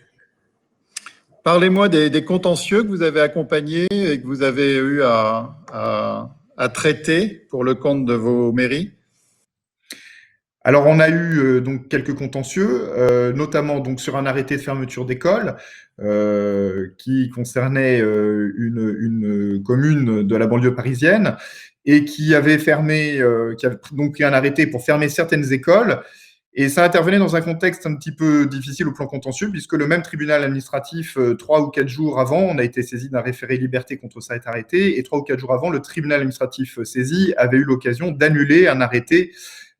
Parlez-moi des contentieux que vous avez accompagnés et que vous avez eu à traiter pour le compte de vos mairies. Alors, on a eu donc quelques contentieux, notamment donc sur un arrêté de fermeture d'école qui concernait une commune de la banlieue parisienne et qui avait fermé, qui avait donc pris un arrêté pour fermer certaines écoles. Et ça intervenait dans un contexte un petit peu difficile au plan contentieux, puisque le même tribunal administratif, 3 ou 4 jours avant, on a été saisi d'un référé liberté contre cet arrêté, et 3 ou 4 jours avant, le tribunal administratif saisi avait eu l'occasion d'annuler un arrêté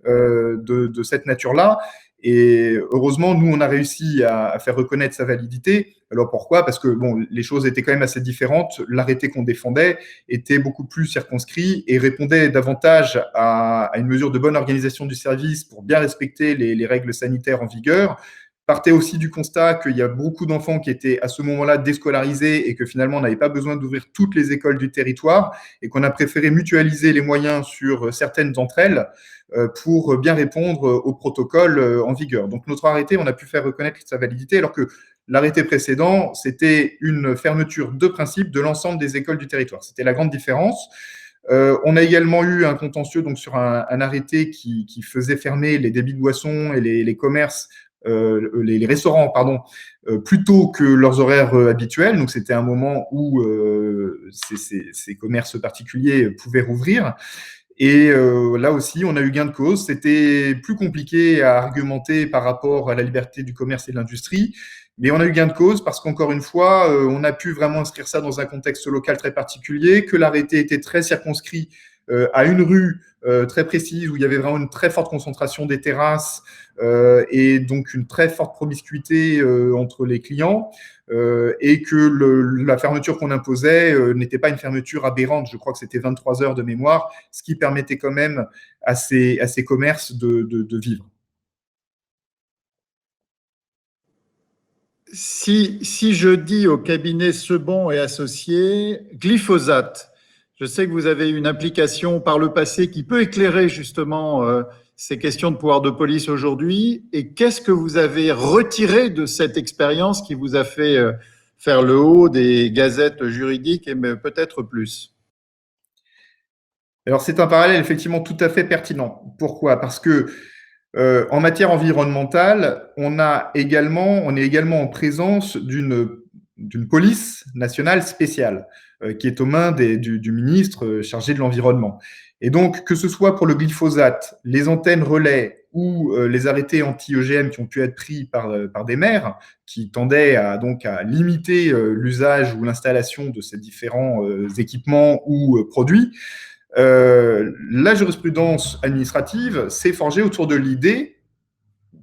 de cette nature-là. Et heureusement, nous, on a réussi à faire reconnaître sa validité. Alors pourquoi ? Parce que bon, les choses étaient quand même assez différentes. L'arrêté qu'on défendait était beaucoup plus circonscrit et répondait davantage à une mesure de bonne organisation du service pour bien respecter les règles sanitaires en vigueur. Partait aussi du constat qu'il y a beaucoup d'enfants qui étaient à ce moment-là déscolarisés et que finalement on n'avait pas besoin d'ouvrir toutes les écoles du territoire et qu'on a préféré mutualiser les moyens sur certaines d'entre elles pour bien répondre au protocole en vigueur. Donc notre arrêté, on a pu faire reconnaître sa validité alors que l'arrêté précédent, c'était une fermeture de principe de l'ensemble des écoles du territoire. C'était la grande différence. On a également eu un contentieux donc, sur un arrêté qui faisait fermer les débits de boissons et les commerces les restaurants, pardon, plutôt que leurs horaires habituels. Donc, c'était un moment où ces commerces particuliers pouvaient rouvrir. Et là aussi, on a eu gain de cause. C'était plus compliqué à argumenter par rapport à la liberté du commerce et de l'industrie. Mais on a eu gain de cause parce qu'encore une fois, on a pu vraiment inscrire ça dans un contexte local très particulier, que l'arrêté était très circonscrit à une rue très précise où il y avait vraiment une très forte concentration des terrasses et donc une très forte promiscuité entre les clients et que la fermeture qu'on imposait n'était pas une fermeture aberrante. Je crois que c'était 23 heures de mémoire, ce qui permettait quand même à ces commerces de vivre. Si je dis au cabinet Sebon et Associés, glyphosate, je sais que vous avez une application par le passé qui peut éclairer justement ces questions de pouvoir de police aujourd'hui. Et qu'est-ce que vous avez retiré de cette expérience qui vous a fait faire le haut des gazettes juridiques et peut-être plus ? Alors, c'est un parallèle effectivement tout à fait pertinent. Pourquoi ? Parce que en matière environnementale, on est également en présence d'une police nationale spéciale qui est aux mains du ministre chargé de l'environnement. Et donc, que ce soit pour le glyphosate, les antennes relais ou les arrêtés anti-OGM qui ont pu être pris par des maires qui tendaient à limiter l'usage ou l'installation de ces différents équipements ou produits, la jurisprudence administrative s'est forgée autour de l'idée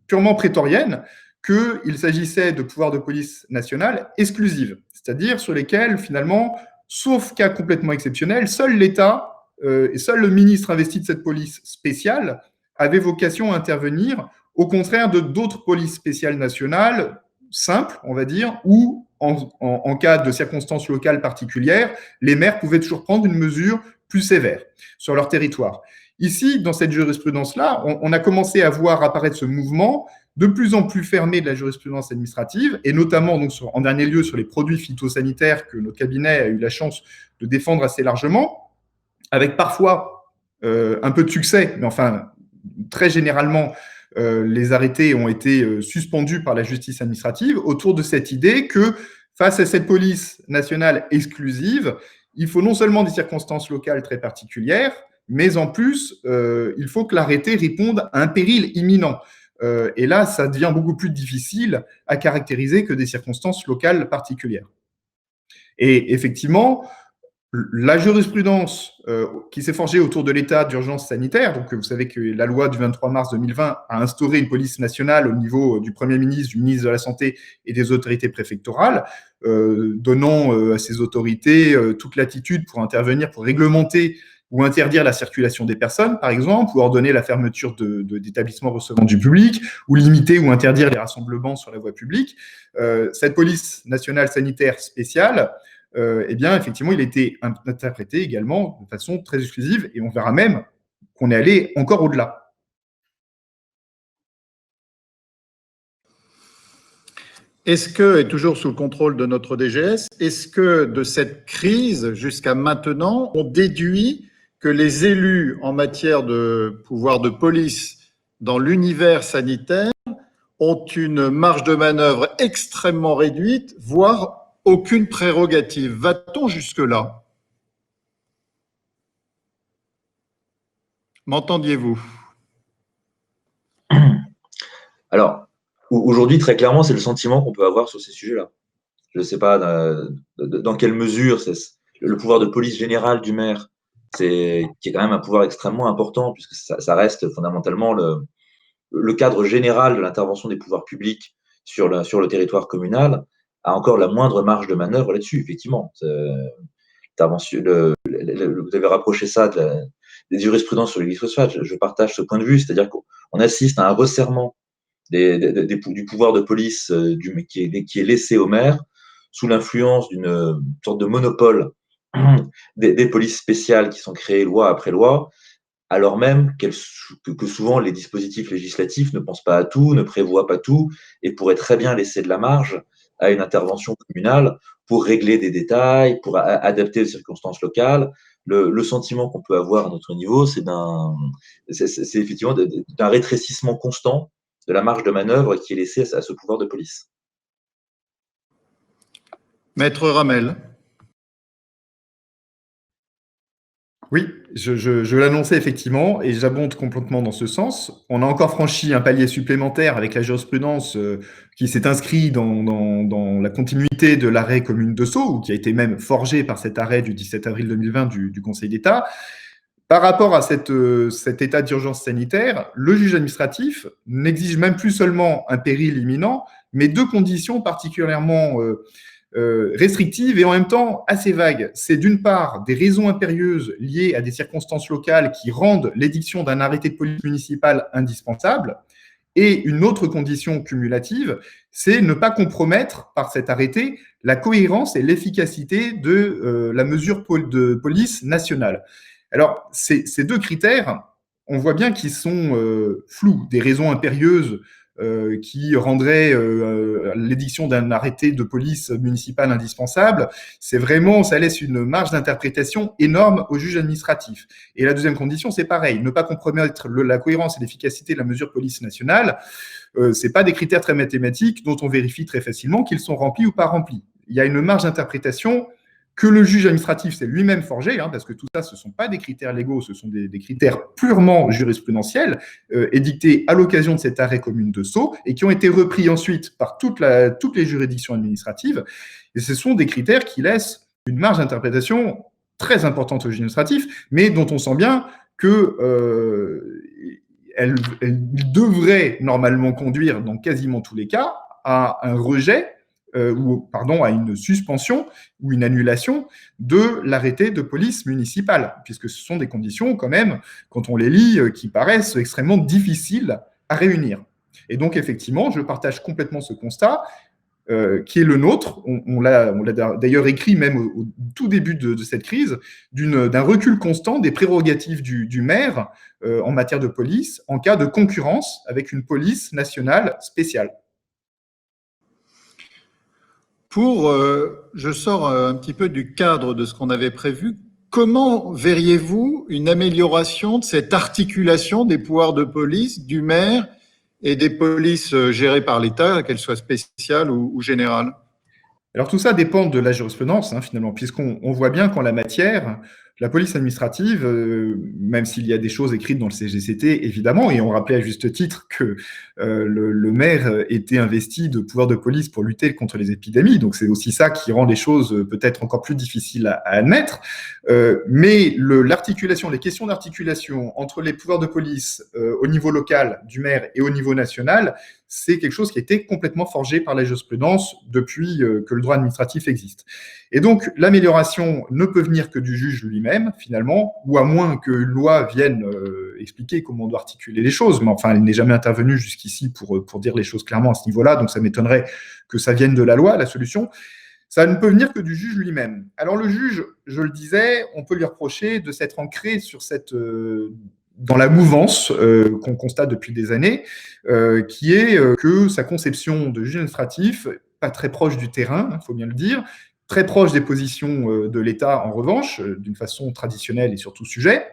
purement prétorienne qu'il s'agissait de pouvoirs de police nationale exclusifs, c'est-à-dire sur lesquels, finalement, sauf cas complètement exceptionnel, seul l'État et seul le ministre investi de cette police spéciale avait vocation à intervenir, au contraire de d'autres polices spéciales nationales, simples, on va dire, où, en cas de circonstances locales particulières, les maires pouvaient toujours prendre une mesure plus sévère sur leur territoire. Ici, dans cette jurisprudence-là, on a commencé à voir apparaître ce mouvement de plus en plus fermé de la jurisprudence administrative, et notamment, donc, en dernier lieu, sur les produits phytosanitaires que notre cabinet a eu la chance de défendre assez largement, avec parfois un peu de succès, mais enfin, très généralement, les arrêtés ont été suspendus par la justice administrative autour de cette idée que, face à cette police nationale exclusive, il faut non seulement des circonstances locales très particulières, mais en plus, il faut que l'arrêté réponde à un péril imminent. Et là, ça devient beaucoup plus difficile à caractériser que des circonstances locales particulières. Et effectivement, la jurisprudence qui s'est forgée autour de l'état d'urgence sanitaire, donc vous savez que la loi du 23 mars 2020 a instauré une police nationale au niveau du Premier ministre, du ministre de la Santé et des autorités préfectorales, donnant à ces autorités toute latitude pour intervenir, pour réglementer ou interdire la circulation des personnes, par exemple, ou ordonner la fermeture d'établissements recevant du public, ou limiter ou interdire les rassemblements sur la voie publique. Cette police nationale sanitaire spéciale eh bien, effectivement, il était interprété également de façon très exclusive, et on verra même qu'on est allé encore au-delà. Est-ce que, et toujours sous le contrôle de notre DGS, est-ce que de cette crise jusqu'à maintenant, on déduit que les élus en matière de pouvoir de police dans l'univers sanitaire ont une marge de manœuvre extrêmement réduite, voire aucune prérogative? Va-t-on jusque-là? M'entendiez-vous? Alors, aujourd'hui, très clairement, c'est le sentiment qu'on peut avoir sur ces sujets-là. Je ne sais pas dans quelle mesure le pouvoir de police générale du maire, qui est quand même un pouvoir extrêmement important, puisque ça reste fondamentalement le cadre général de l'intervention des pouvoirs publics sur le territoire communal, a encore la moindre marge de manœuvre là-dessus, effectivement. Vous avez rapproché ça des jurisprudences sur le glyphosate. Je partage ce point de vue, c'est-à-dire qu'on assiste à un resserrement du pouvoir de police qui est laissé au maire sous l'influence d'une sorte de monopole des polices spéciales qui sont créées loi après loi, alors même que souvent les dispositifs législatifs ne pensent pas à tout, ne prévoient pas tout, et pourraient très bien laisser de la marge à une intervention communale pour régler des détails, pour adapter les circonstances locales. Le sentiment qu'on peut avoir à notre niveau, c'est effectivement d'un rétrécissement constant de la marge de manœuvre qui est laissée à ce pouvoir de police. Maître Ramel. Oui, je l'annonçais effectivement, et j'abonde complètement dans ce sens. On a encore franchi un palier supplémentaire avec la jurisprudence qui s'est inscrit dans la continuité de l'arrêt commune de Sceaux, ou qui a été même forgé par cet arrêt du 17 avril 2020 du Conseil d'État. Par rapport à cet état d'urgence sanitaire, le juge administratif n'exige même plus seulement un péril imminent, mais deux conditions particulièrement restrictives et en même temps assez vagues. C'est d'une part des raisons impérieuses liées à des circonstances locales qui rendent l'édiction d'un arrêté de police municipale indispensable, et une autre condition cumulative, c'est ne pas compromettre par cet arrêté la cohérence et l'efficacité de la mesure de police nationale. Alors, ces deux critères, on voit bien qu'ils sont flous. Des raisons impérieuses qui rendraient l'édiction d'un arrêté de police municipale indispensable, ça laisse une marge d'interprétation énorme au juge administratif. Et la deuxième condition, c'est pareil, ne pas compromettre la cohérence et l'efficacité de la mesure police nationale. C'est pas des critères très mathématiques dont on vérifie très facilement qu'ils sont remplis ou pas remplis. Il y a une marge d'interprétation que le juge administratif s'est lui-même forgé, parce que tout ça, ce ne sont pas des critères légaux, ce sont des critères purement jurisprudentiels, édictés à l'occasion de cet arrêt commune de Sceaux, et qui ont été repris ensuite par toutes les juridictions administratives. Et ce sont des critères qui laissent une marge d'interprétation très importante au juge administratif, mais dont on sent bien qu'elle devrait normalement conduire, dans quasiment tous les cas, à un rejet, à une suspension ou une annulation de l'arrêté de police municipale, puisque ce sont des conditions, quand même, quand on les lit, qui paraissent extrêmement difficiles à réunir. Et donc, effectivement, je partage complètement ce constat, qui est le nôtre. On l'a d'ailleurs écrit même au tout début de cette crise, d'un recul constant des prérogatives du maire en matière de police, en cas de concurrence avec une police nationale spéciale. Je sors un petit peu du cadre de ce qu'on avait prévu. Comment verriez-vous une amélioration de cette articulation des pouvoirs de police du maire et des polices gérées par l'État, qu'elles soient spéciales ou générales? Alors tout ça dépend de la jurisprudence, finalement, puisqu'on voit bien qu'en la matière, la police administrative, même s'il y a des choses écrites dans le CGCT, évidemment, et on rappelait à juste titre que le maire était investi de pouvoir de police pour lutter contre les épidémies, donc c'est aussi ça qui rend les choses peut-être encore plus difficiles à admettre, mais les questions d'articulation entre les pouvoirs de police au niveau local du maire et au niveau national, c'est quelque chose qui a été complètement forgé par la jurisprudence depuis que le droit administratif existe. Et donc, l'amélioration ne peut venir que du juge lui-même, finalement, ou à moins que une loi vienne expliquer comment on doit articuler les choses. Mais enfin, elle n'est jamais intervenue jusqu'ici pour dire les choses clairement à ce niveau-là, donc ça m'étonnerait que ça vienne de la loi, la solution. ça ne peut venir que du juge lui-même. Alors le juge, je le disais, on peut lui reprocher de s'être ancré sur dans la mouvance qu'on constate depuis des années, qui est que sa conception de juge administratif, pas très proche du terrain, il faut bien le dire, très proche des positions de l'État en revanche, d'une façon traditionnelle et sur tout sujet,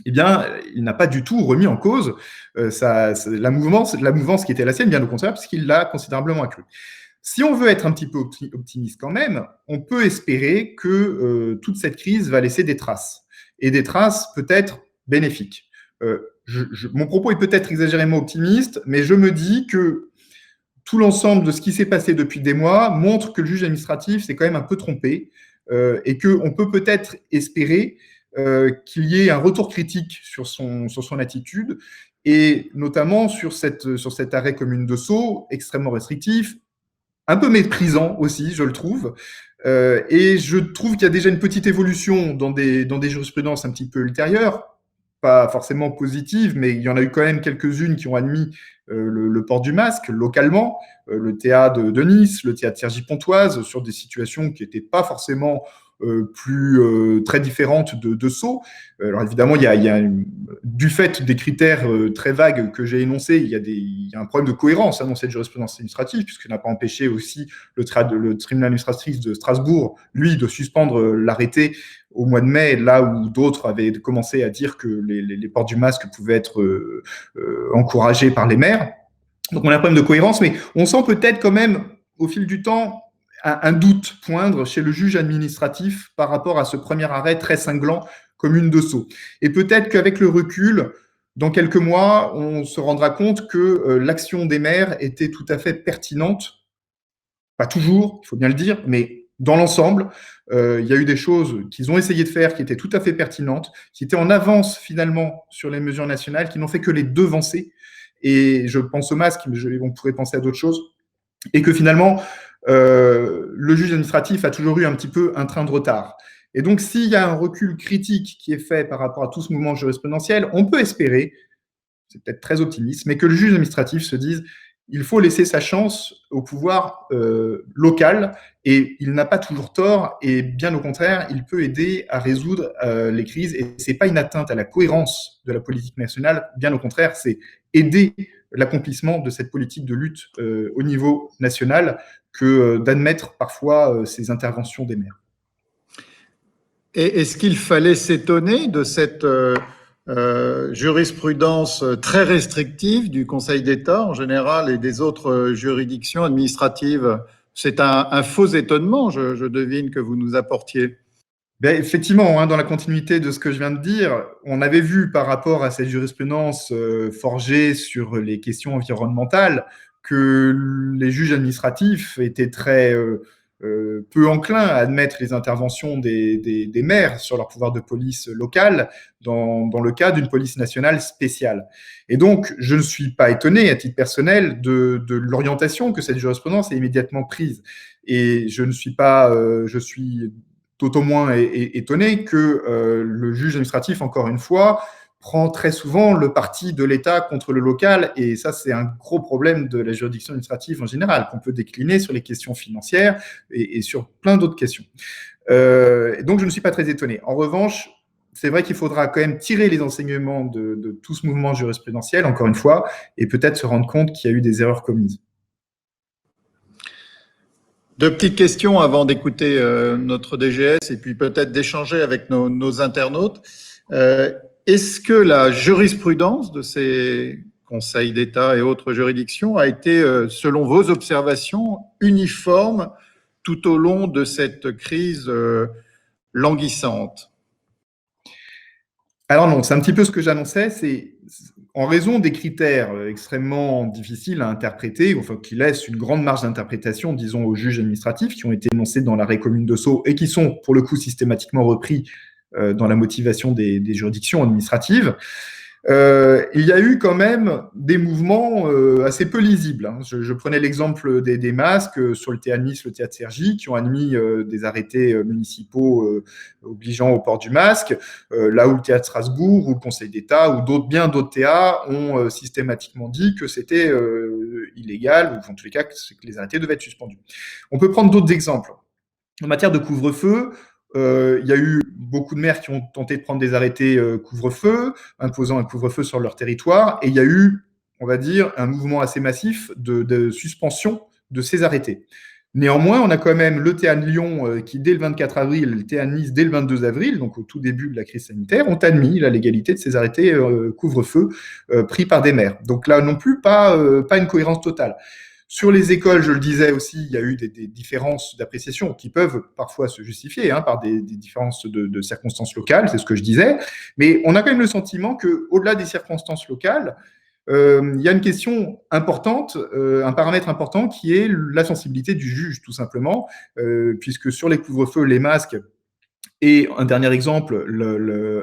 eh bien, il n'a pas du tout remis en cause la mouvance qui était la sienne, bien au contraire, puisqu'il l'a considérablement accrue. Si on veut être un petit peu optimiste quand même, on peut espérer que toute cette crise va laisser des traces, et des traces peut-être bénéfiques. Mon propos est peut-être exagérément optimiste, mais je me dis que tout l'ensemble de ce qui s'est passé depuis des mois montre que le juge administratif s'est quand même un peu trompé et qu'on peut peut-être espérer qu'il y ait un retour critique sur son attitude et notamment sur cet arrêt commune de Sceaux, extrêmement restrictif, un peu méprisant aussi, je le trouve. Et je trouve qu'il y a déjà une petite évolution dans des jurisprudences un petit peu ultérieures, pas forcément positives, mais il y en a eu quand même quelques-unes qui ont admis le port du masque localement, le TA de Nice, le TA de Cergy-Pontoise, sur des situations qui n'étaient pas forcément très différentes de Sceaux. Alors évidemment, il y a du fait des critères très vagues que j'ai énoncés, il y a un problème de cohérence dans cette jurisprudence administrative, puisqu'il n'a pas empêché aussi le tribunal administratif de Strasbourg, lui, de suspendre l'arrêté au mois de mai, là où d'autres avaient commencé à dire que les ports du masque pouvaient être encouragés par les maires. Donc on a un problème de cohérence, mais on sent peut-être quand même, au fil du temps, un doute poindre chez le juge administratif par rapport à ce premier arrêt très cinglant commune de Sceaux. Et peut-être qu'avec le recul, dans quelques mois, on se rendra compte que l'action des maires était tout à fait pertinente. Pas toujours, il faut bien le dire, mais dans l'ensemble, il y a eu des choses qu'ils ont essayé de faire qui étaient tout à fait pertinentes, qui étaient en avance finalement sur les mesures nationales, qui n'ont fait que les devancer. Et je pense au masque, mais on pourrait penser à d'autres choses. Et que finalement, le juge administratif a toujours eu un petit peu un train de retard. Et donc, s'il y a un recul critique qui est fait par rapport à tout ce mouvement jurisprudentiel, on peut espérer, c'est peut-être très optimiste, mais que le juge administratif se dise il faut laisser sa chance au pouvoir local, et il n'a pas toujours tort, et bien au contraire, il peut aider à résoudre les crises, et ce n'est pas une atteinte à la cohérence de la politique nationale, bien au contraire, c'est aider l'accomplissement de cette politique de lutte au niveau national que d'admettre parfois ces interventions des maires. Et est-ce qu'il fallait s'étonner de cette jurisprudence très restrictive du Conseil d'État en général et des autres juridictions administratives? C'est un faux étonnement, je devine, que vous nous apportiez. Ben, effectivement, dans la continuité de ce que je viens de dire, on avait vu par rapport à cette jurisprudence forgée sur les questions environnementales que les juges administratifs étaient très peu enclins à admettre les interventions des maires sur leur pouvoir de police locale dans le cas d'une police nationale spéciale. Et donc, je ne suis pas étonné, à titre personnel, de l'orientation que cette jurisprudence a immédiatement prise. Et je suis tout au moins étonné que le juge administratif, encore une fois, prend très souvent le parti de l'État contre le local, et ça, c'est un gros problème de la juridiction administrative en général, qu'on peut décliner sur les questions financières et sur plein d'autres questions. Donc, je ne suis pas très étonné. En revanche, c'est vrai qu'il faudra quand même tirer les enseignements de tout ce mouvement jurisprudentiel, encore une fois, et peut-être se rendre compte qu'il y a eu des erreurs commises. Deux petites questions avant d'écouter notre DGS et puis peut-être d'échanger avec nos internautes. Est-ce que la jurisprudence de ces conseils d'État et autres juridictions a été, selon vos observations, uniforme tout au long de cette crise languissante? Alors non, c'est un petit peu ce que j'annonçais, c'est en raison des critères extrêmement difficiles à interpréter, enfin qui laissent une grande marge d'interprétation, disons, aux juges administratifs, qui ont été énoncés dans l'arrêt commune de Sceaux et qui sont, pour le coup, systématiquement repris dans la motivation des juridictions administratives. Il y a eu quand même des mouvements assez peu lisibles. Je prenais l'exemple des masques sur le théâtre Nice, le théâtre Cergy, qui ont admis des arrêtés municipaux obligeant au port du masque, là où le théâtre Strasbourg ou le Conseil d'État ou bien d'autres théâtres ont systématiquement dit que c'était illégal, ou en tous les cas que les arrêtés devaient être suspendus. On peut prendre d'autres exemples. En matière de couvre-feu, il y a eu beaucoup de maires qui ont tenté de prendre des arrêtés couvre-feu, imposant un couvre-feu sur leur territoire, et il y a eu, on va dire, un mouvement assez massif de suspension de ces arrêtés. Néanmoins, on a quand même le TA de Lyon qui, dès le 24 avril, le TA de Nice, dès le 22 avril, donc au tout début de la crise sanitaire, ont admis la légalité de ces arrêtés couvre-feu pris par des maires. Donc là non plus, pas une cohérence totale. Sur les écoles, je le disais aussi, il y a eu des différences d'appréciation qui peuvent parfois se justifier par des différences de circonstances locales, c'est ce que je disais, mais on a quand même le sentiment qu'au-delà des circonstances locales, il y a une question importante, un paramètre important qui est la sensibilité du juge, tout simplement, puisque sur les couvre-feux, les masques, et un dernier exemple,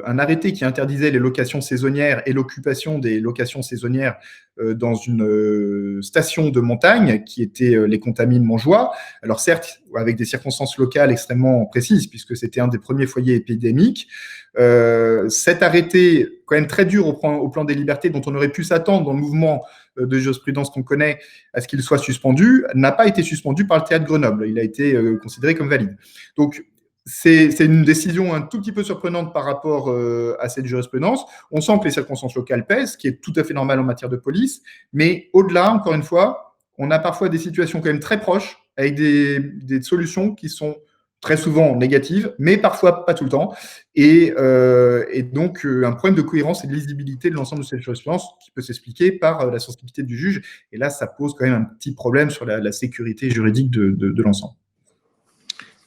un arrêté qui interdisait les locations saisonnières et l'occupation des locations saisonnières dans une station de montagne qui était les Contamines Montjoie. Alors certes, avec des circonstances locales extrêmement précises, puisque c'était un des premiers foyers épidémiques. Cet arrêté, quand même très dur au plan des libertés, dont on aurait pu s'attendre dans le mouvement de jurisprudence qu'on connaît à ce qu'il soit suspendu, n'a pas été suspendu par le théâtre de Grenoble. Il a été considéré comme valide. Donc, c'est une décision un tout petit peu surprenante par rapport à cette jurisprudence. On sent que les circonstances locales pèsent, ce qui est tout à fait normal en matière de police. Mais au-delà, encore une fois, on a parfois des situations quand même très proches, avec des solutions qui sont très souvent négatives, mais parfois pas tout le temps. Et donc, un problème de cohérence et de lisibilité de l'ensemble de cette jurisprudence qui peut s'expliquer par la sensibilité du juge. Et là, ça pose quand même un petit problème sur la sécurité juridique de l'ensemble.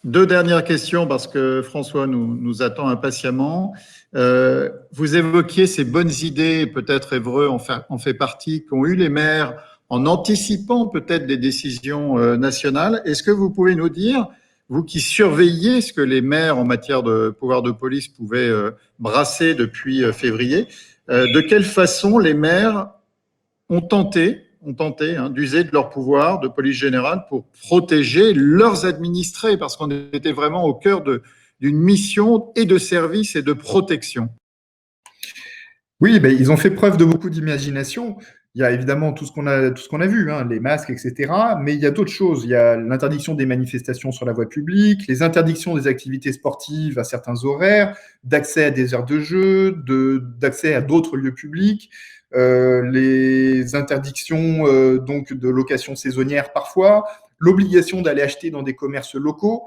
Deux dernières questions parce que François nous attend impatiemment. Vous évoquiez ces bonnes idées, peut-être Évreux en fait partie, qu'ont eu les maires en anticipant peut-être des décisions nationales. Est-ce que vous pouvez nous dire, vous qui surveillez ce que les maires en matière de pouvoir de police pouvaient brasser depuis février, de quelle façon les maires ont tenté d'user de leur pouvoir de police générale pour protéger leurs administrés, parce qu'on était vraiment au cœur d'une mission et de service et de protection. Oui, ben, ils ont fait preuve de beaucoup d'imagination. Il y a évidemment tout ce qu'on a vu, les masques, etc. Mais il y a d'autres choses. Il y a l'interdiction des manifestations sur la voie publique, les interdictions des activités sportives à certains horaires, d'accès à des aires de jeu, d'accès à d'autres lieux publics. Les interdictions donc de location saisonnière parfois, l'obligation d'aller acheter dans des commerces locaux,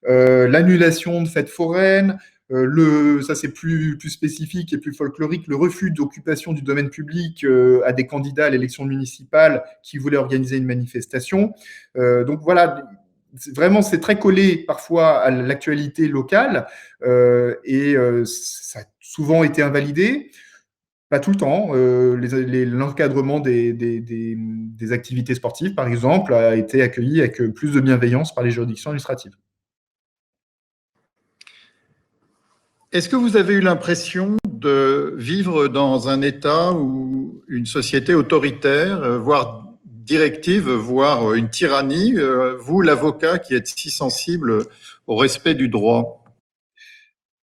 l'annulation de fêtes foraines, ça c'est plus spécifique et plus folklorique, le refus d'occupation du domaine public à des candidats à l'élection municipale qui voulaient organiser une manifestation. Donc voilà, vraiment c'est très collé parfois à l'actualité locale et ça a souvent été invalidé. Pas tout le temps. L'encadrement des activités sportives, par exemple, a été accueilli avec plus de bienveillance par les juridictions administratives. Est-ce que vous avez eu l'impression de vivre dans un État ou une société autoritaire, voire directive, voire une tyrannie, vous, l'avocat qui êtes si sensible au respect du droit ?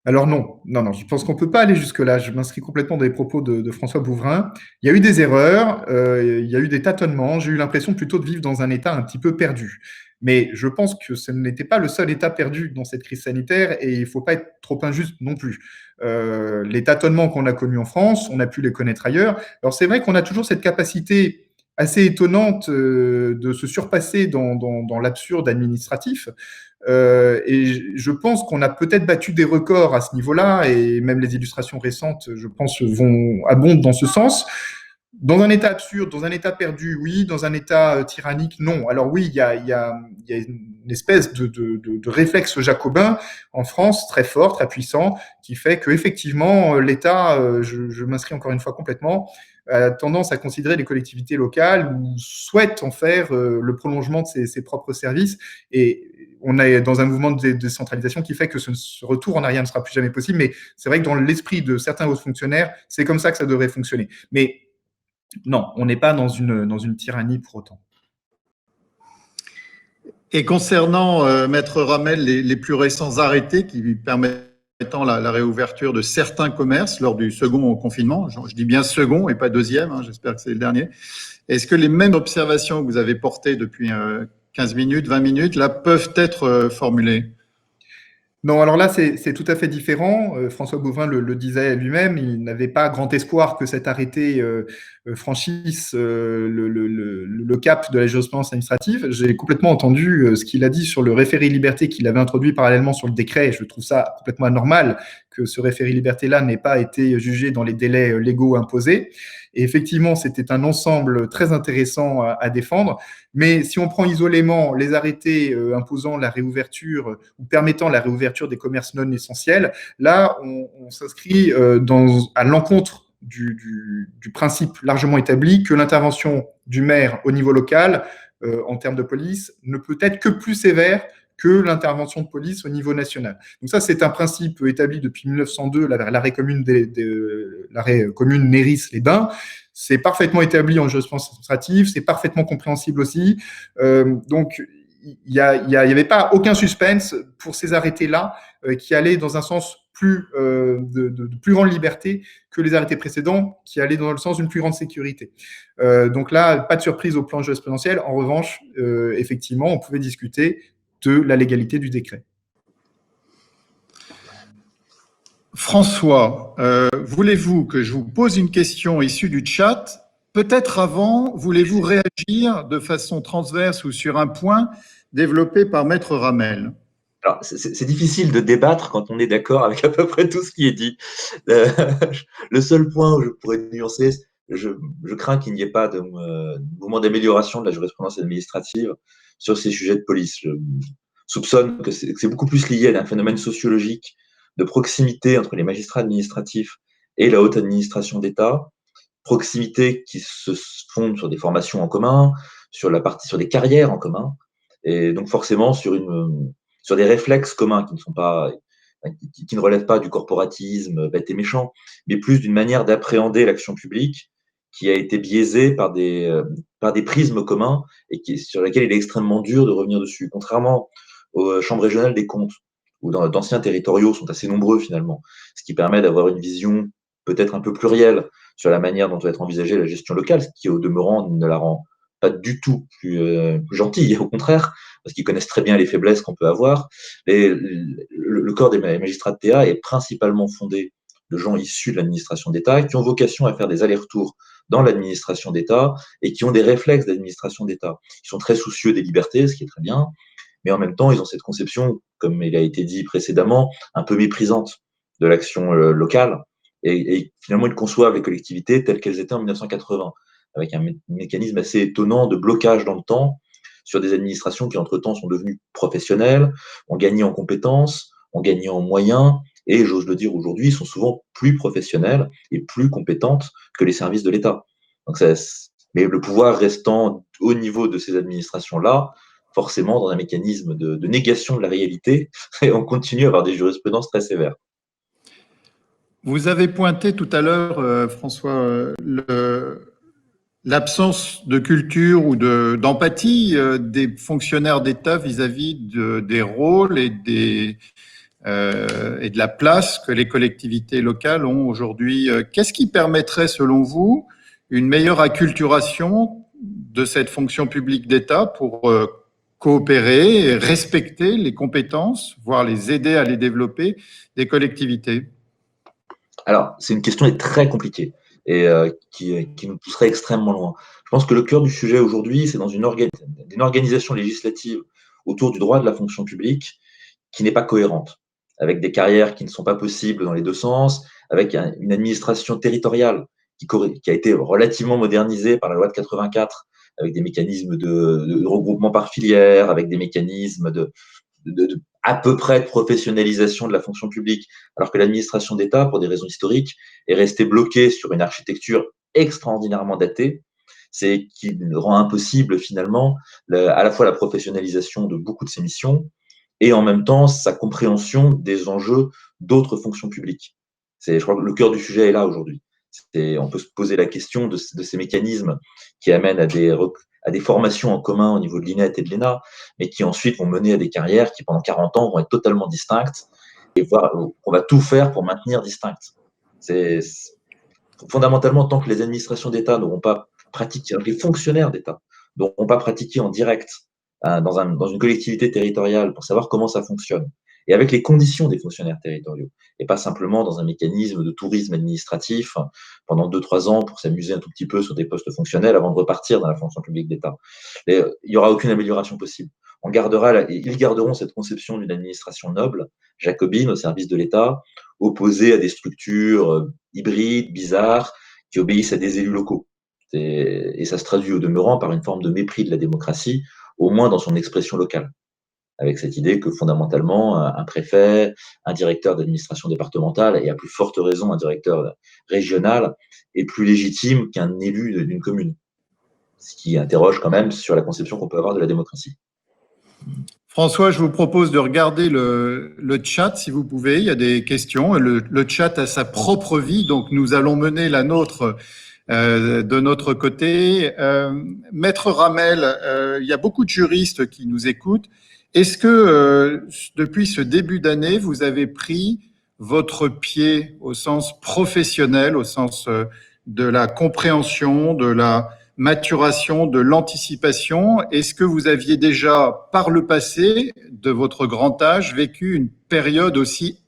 Alors non, je pense qu'on ne peut pas aller jusque-là. Je m'inscris complètement dans les propos de François Bouvrin. Il y a eu des erreurs, il y a eu des tâtonnements. J'ai eu l'impression plutôt de vivre dans un État un petit peu perdu. Mais je pense que ce n'était pas le seul État perdu dans cette crise sanitaire et il ne faut pas être trop injuste non plus. Les tâtonnements qu'on a connus en France, on a pu les connaître ailleurs. Alors c'est vrai qu'on a toujours cette capacité assez étonnante de se surpasser dans l'absurde administratif. Et je pense qu'on a peut-être battu des records à ce niveau-là, et même les illustrations récentes, je pense, abondent dans ce sens. Dans un état absurde, dans un état perdu, oui. Dans un état tyrannique, non. Alors oui, il y a une espèce de réflexe jacobin en France, très fort, très puissant, qui fait qu'effectivement, l'État, je m'inscris encore une fois complètement, a tendance à considérer les collectivités locales ou souhaite en faire le prolongement de ses propres services. Et on est dans un mouvement de décentralisation qui fait que ce retour en arrière ne sera plus jamais possible. Mais c'est vrai que dans l'esprit de certains hauts fonctionnaires, c'est comme ça que ça devrait fonctionner. Mais non, on n'est pas dans une tyrannie pour autant. Et concernant, Maître Ramel, les plus récents arrêtés qui permettant la réouverture de certains commerces lors du second confinement, je dis bien second et pas deuxième, j'espère que c'est le dernier, est-ce que les mêmes observations que vous avez portées depuis 15 minutes, 20 minutes, là, peuvent être formulées ? Non, alors là, c'est tout à fait différent. François Bouvrin le disait lui-même, il n'avait pas grand espoir que cet arrêté franchisse le cap de la jurisprudence administrative. J'ai complètement entendu ce qu'il a dit sur le référé liberté qu'il avait introduit parallèlement sur le décret. Je trouve ça complètement anormal que ce référé liberté-là n'ait pas été jugé dans les délais légaux imposés. Et effectivement, c'était un ensemble très intéressant à défendre. Mais si on prend isolément les arrêtés imposant la réouverture ou permettant la réouverture des commerces non essentiels, là, on s'inscrit à l'encontre du principe largement établi que l'intervention du maire au niveau local, en termes de police, ne peut être que plus sévère que l'intervention de police au niveau national. Donc ça, c'est un principe établi depuis 1902, l'arrêt commune Néris-les-Bains. C'est parfaitement établi en jurisprudence administrative, c'est parfaitement compréhensible aussi. Donc, il n'y avait pas aucun suspense pour ces arrêtés-là qui allaient dans un sens de plus grande liberté que les arrêtés précédents qui allaient dans le sens d'une plus grande sécurité. Donc là, pas de surprise au plan jurisprudentiel. En revanche, effectivement, on pouvait discuter de la légalité du décret. François, voulez-vous que je vous pose une question issue du chat? Peut-être avant, voulez-vous réagir de façon transverse ou sur un point développé par Maître Ramel? Alors, c'est difficile de débattre quand on est d'accord avec à peu près tout ce qui est dit. Le seul point où je pourrais nuancer, je crains qu'il n'y ait pas de mouvement d'amélioration de la jurisprudence administrative sur ces sujets de police. Je soupçonne que c'est beaucoup plus lié à un phénomène sociologique de proximité entre les magistrats administratifs et la haute administration d'État, proximité qui se fonde sur des formations en commun, sur des carrières en commun, et donc forcément sur des réflexes communs qui ne relèvent pas du corporatisme bête et méchant, mais plus d'une manière d'appréhender l'action publique qui a été biaisée par des prismes communs et sur laquelle il est extrêmement dur de revenir dessus. Contrairement aux chambres régionales des comptes, où d'anciens territoriaux sont assez nombreux finalement, ce qui permet d'avoir une vision peut-être un peu plurielle sur la manière dont doit être envisagée la gestion locale, ce qui au demeurant ne la rend pas du tout plus gentille, au contraire, parce qu'ils connaissent très bien les faiblesses qu'on peut avoir. Le corps des magistrats de TA est principalement fondé de gens issus de l'administration d'État qui ont vocation à faire des allers-retours dans l'administration d'État et qui ont des réflexes d'administration d'État. Ils sont très soucieux des libertés, ce qui est très bien, mais en même temps, ils ont cette conception, comme il a été dit précédemment, un peu méprisante de l'action locale, et finalement, ils conçoivent les collectivités telles qu'elles étaient en 1980, avec un mécanisme assez étonnant de blocage dans le temps sur des administrations qui, entre-temps, sont devenues professionnelles, ont gagné en compétences, ont gagné en moyens, et j'ose le dire aujourd'hui, sont souvent plus professionnelles et plus compétentes que les services de l'État. Mais le pouvoir restant au niveau de ces administrations-là, forcément dans un mécanisme de négation de la réalité, et on continue à avoir des jurisprudences très sévères. Vous avez pointé tout à l'heure, François, l'absence de culture ou d'empathie des fonctionnaires d'État vis-à-vis des rôles et de la place que les collectivités locales ont aujourd'hui. Qu'est-ce qui permettrait, selon vous, une meilleure acculturation de cette fonction publique d'État pour coopérer et respecter les compétences, voire les aider à les développer, des collectivités? Alors, c'est une question très compliquée et qui nous pousserait extrêmement loin. Je pense que le cœur du sujet aujourd'hui, c'est dans une organisation législative autour du droit de la fonction publique qui n'est pas cohérente, avec des carrières qui ne sont pas possibles dans les deux sens, avec une administration territoriale qui a été relativement modernisée par la loi de 84, avec des mécanismes de regroupement par filière, avec des mécanismes à peu près de professionnalisation de la fonction publique, alors que l'administration d'État, pour des raisons historiques, est restée bloquée sur une architecture extraordinairement datée, c'est qui rend impossible finalement à la fois la professionnalisation de beaucoup de ses missions et en même temps sa compréhension des enjeux d'autres fonctions publiques. Je crois que le cœur du sujet est là aujourd'hui. On peut se poser la question de ces mécanismes qui amènent à des formations en commun au niveau de l'INET et de l'ENA, mais qui ensuite vont mener à des carrières qui, pendant 40 ans, vont être totalement distinctes et on va tout faire pour maintenir distinctes. Fondamentalement, tant que les administrations d'État n'auront pas pratiqué, les fonctionnaires d'État n'auront pas pratiqué en direct dans une collectivité territoriale pour savoir comment ça fonctionne et avec les conditions des fonctionnaires territoriaux, et pas simplement dans un mécanisme de tourisme administratif pendant 2-3 ans pour s'amuser un tout petit peu sur des postes fonctionnels avant de repartir dans la fonction publique d'État. Il n'y aura aucune amélioration possible. Ils garderont cette conception d'une administration noble, jacobine, au service de l'État, opposée à des structures hybrides, bizarres, qui obéissent à des élus locaux. Et ça se traduit au demeurant par une forme de mépris de la démocratie, au moins dans son expression locale, avec cette idée que fondamentalement, un préfet, un directeur d'administration départementale, et à plus forte raison un directeur régional, est plus légitime qu'un élu d'une commune. Ce qui interroge quand même sur la conception qu'on peut avoir de la démocratie. François, je vous propose de regarder le chat, si vous pouvez. Il y a des questions. Le chat a sa propre vie, donc nous allons mener la nôtre de notre côté. Maître Ramel, il y a beaucoup de juristes qui nous écoutent. Est-ce que depuis ce début d'année, vous avez pris votre pied au sens professionnel, au sens de la compréhension, de la maturation, de l'anticipation? Est-ce que vous aviez déjà, par le passé, de votre grand âge, vécu une période aussi,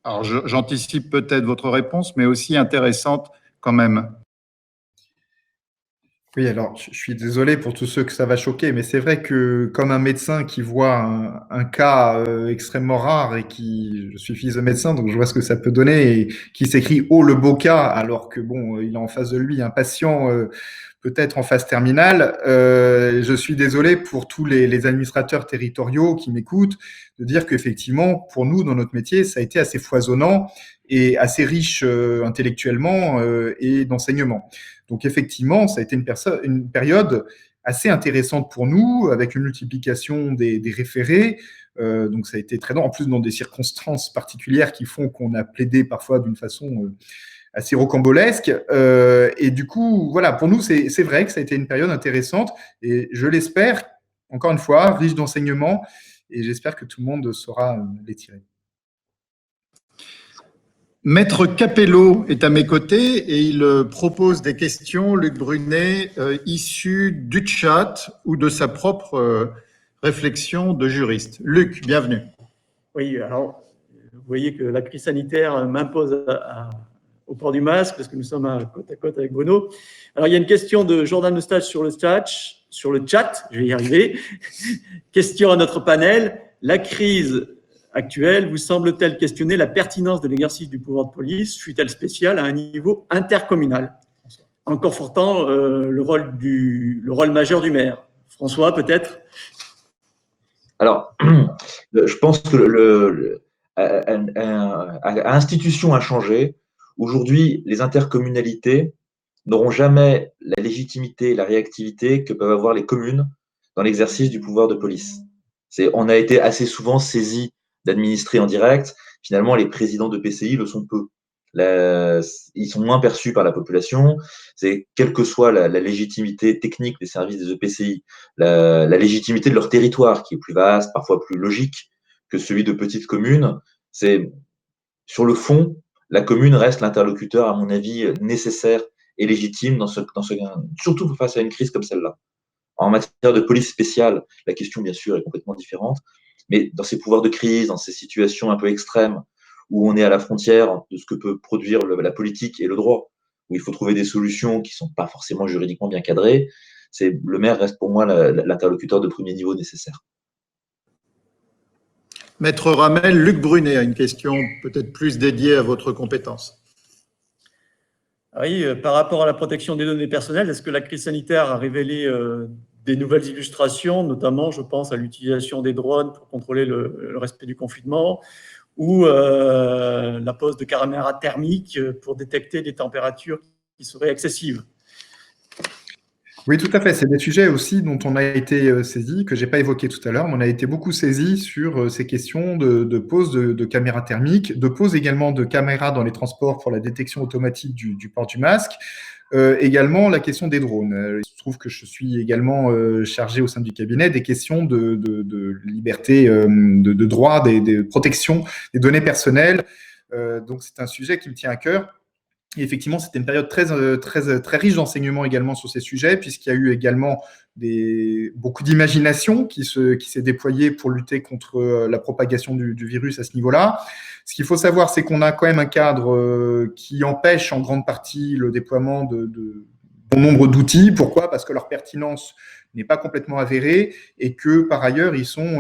alors j'anticipe peut-être votre réponse, mais aussi intéressante quand même? Oui, alors je suis désolé pour tous ceux que ça va choquer, mais c'est vrai que comme un médecin qui voit un cas extrêmement rare et je suis fils de médecin, donc je vois ce que ça peut donner, et qui s'écrit « Oh, le beau cas », alors que bon, il a en face de lui un patient peut-être en phase terminale. Je suis désolé pour tous les administrateurs territoriaux qui m'écoutent de dire qu'effectivement, pour nous, dans notre métier, ça a été assez foisonnant et assez riche intellectuellement et d'enseignement. Donc effectivement, ça a été une période assez intéressante pour nous, avec une multiplication des référés. Donc ça a été très long, en plus dans des circonstances particulières qui font qu'on a plaidé parfois d'une façon assez rocambolesque. Et du coup, voilà, pour nous, c'est vrai que ça a été une période intéressante, et je l'espère, encore une fois, riche d'enseignements, et j'espère que tout le monde saura les tirer. Maître Capello est à mes côtés et il propose des questions, Luc Brunet, issues du chat ou de sa propre réflexion de juriste. Luc, bienvenue. Oui, alors, vous voyez que la crise sanitaire m'impose au port du masque parce que nous sommes côte à côte avec Bruno. Alors, il y a une question de Jordan Eustache sur le chat, je vais y arriver. Question à notre panel. La crise actuelle vous semble-t-elle questionner la pertinence de l'exercice du pouvoir de police, fut-elle spéciale, à un niveau intercommunal, en confortant le rôle majeur du maire? François, peut-être? Alors, je pense que à institution a changé. Aujourd'hui, les intercommunalités n'auront jamais la légitimité et la réactivité que peuvent avoir les communes dans l'exercice du pouvoir de police. On a été assez souvent saisis d'administrer en direct. Finalement, les présidents de PCI le sont peu. Ils sont moins perçus par la population. Quelle que soit la légitimité technique des services des EPCI, la légitimité de leur territoire, qui est plus vaste, parfois plus logique que celui de petites communes, sur le fond, la commune reste l'interlocuteur, à mon avis, nécessaire et légitime surtout face à une crise comme celle-là. En matière de police spéciale, la question, bien sûr, est complètement différente. Mais dans ces pouvoirs de crise, dans ces situations un peu extrêmes, où on est à la frontière de ce que peut produire la politique et le droit, où il faut trouver des solutions qui ne sont pas forcément juridiquement bien cadrées, le maire reste pour moi l'interlocuteur de premier niveau nécessaire. Maître Ramel, Luc Brunet a une question peut-être plus dédiée à votre compétence. Oui, par rapport à la protection des données personnelles, est-ce que la crise sanitaire a révélé des nouvelles illustrations, notamment, je pense, à l'utilisation des drones pour contrôler le respect du confinement, ou la pose de caméras thermiques pour détecter des températures qui seraient excessives? Oui, tout à fait. C'est des sujets aussi dont on a été saisi, que je n'ai pas évoqué tout à l'heure, mais on a été beaucoup saisi sur ces questions de pose de caméras thermiques, de pose également de caméras dans les transports pour la détection automatique du port du masque, également la question des drones. Il se trouve que je suis également chargé au sein du cabinet des questions de liberté, de droit, des protections des données personnelles. Donc, c'est un sujet qui me tient à cœur. Et effectivement, c'était une période très riche d'enseignements également sur ces sujets, puisqu'il y a eu également beaucoup d'imagination qui s'est déployée pour lutter contre la propagation du virus à ce niveau-là. Ce qu'il faut savoir, c'est qu'on a quand même un cadre qui empêche en grande partie le déploiement de bon nombre d'outils. Pourquoi ? Parce que leur pertinence n'est pas complètement avérée et que par ailleurs, ils sont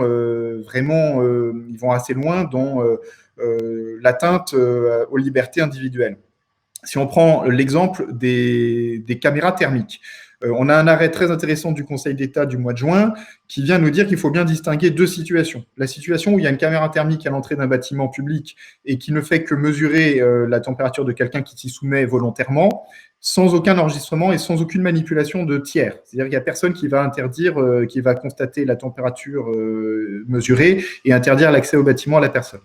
vraiment, ils vont assez loin dans l'atteinte aux libertés individuelles. Si on prend l'exemple des caméras thermiques, on a un arrêt très intéressant du Conseil d'État du mois de juin qui vient nous dire qu'il faut bien distinguer deux situations. La situation où il y a une caméra thermique à l'entrée d'un bâtiment public et qui ne fait que mesurer la température de quelqu'un qui s'y soumet volontairement, sans aucun enregistrement et sans aucune manipulation de tiers. C'est-à-dire qu'il n'y a personne qui va interdire, qui va constater la température mesurée et interdire l'accès au bâtiment à la personne.